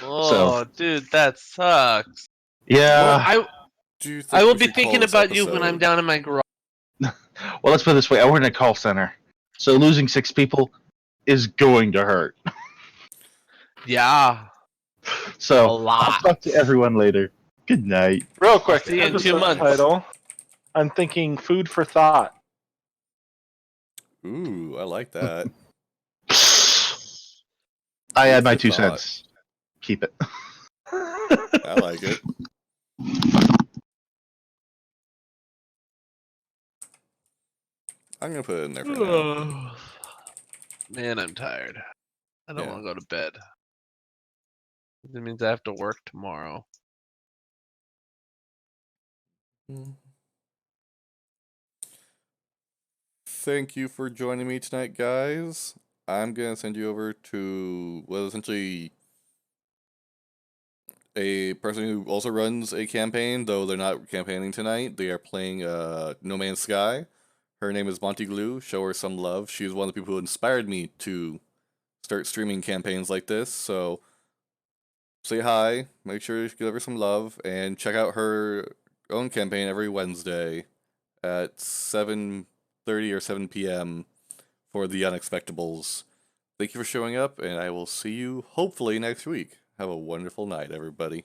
Oh, dude, that sucks. Yeah. I Do you think I will we be should call thinking this about you when I'm episode? down in my garage. Well, let's put it this way: I work in a call center, so losing 6 people is going to hurt. Yeah, So a lot. I'll talk to everyone later. Good night. Real quick, see you in 2 episode months. title. I'm thinking food for thought. Ooh, I like that. I add my Food 2 for thought. cents. Keep it. I like it. I'm gonna put it in there for now. Man, I'm tired. I don't Yeah. want to go to bed. That means I have to work tomorrow. Thank you for joining me tonight, guys. I'm gonna send you over to essentially a person who also runs a campaign, though they're not campaigning tonight. They are playing No Man's Sky. Her name is Monty Glue. Show her some love. She's one of the people who inspired me to start streaming campaigns like this. So say hi, make sure you give her some love, and check out her own campaign every Wednesday at 7:30 or 7 p.m. for the Unexpectables. Thank you for showing up, and I will see you hopefully next week. Have a wonderful night, everybody.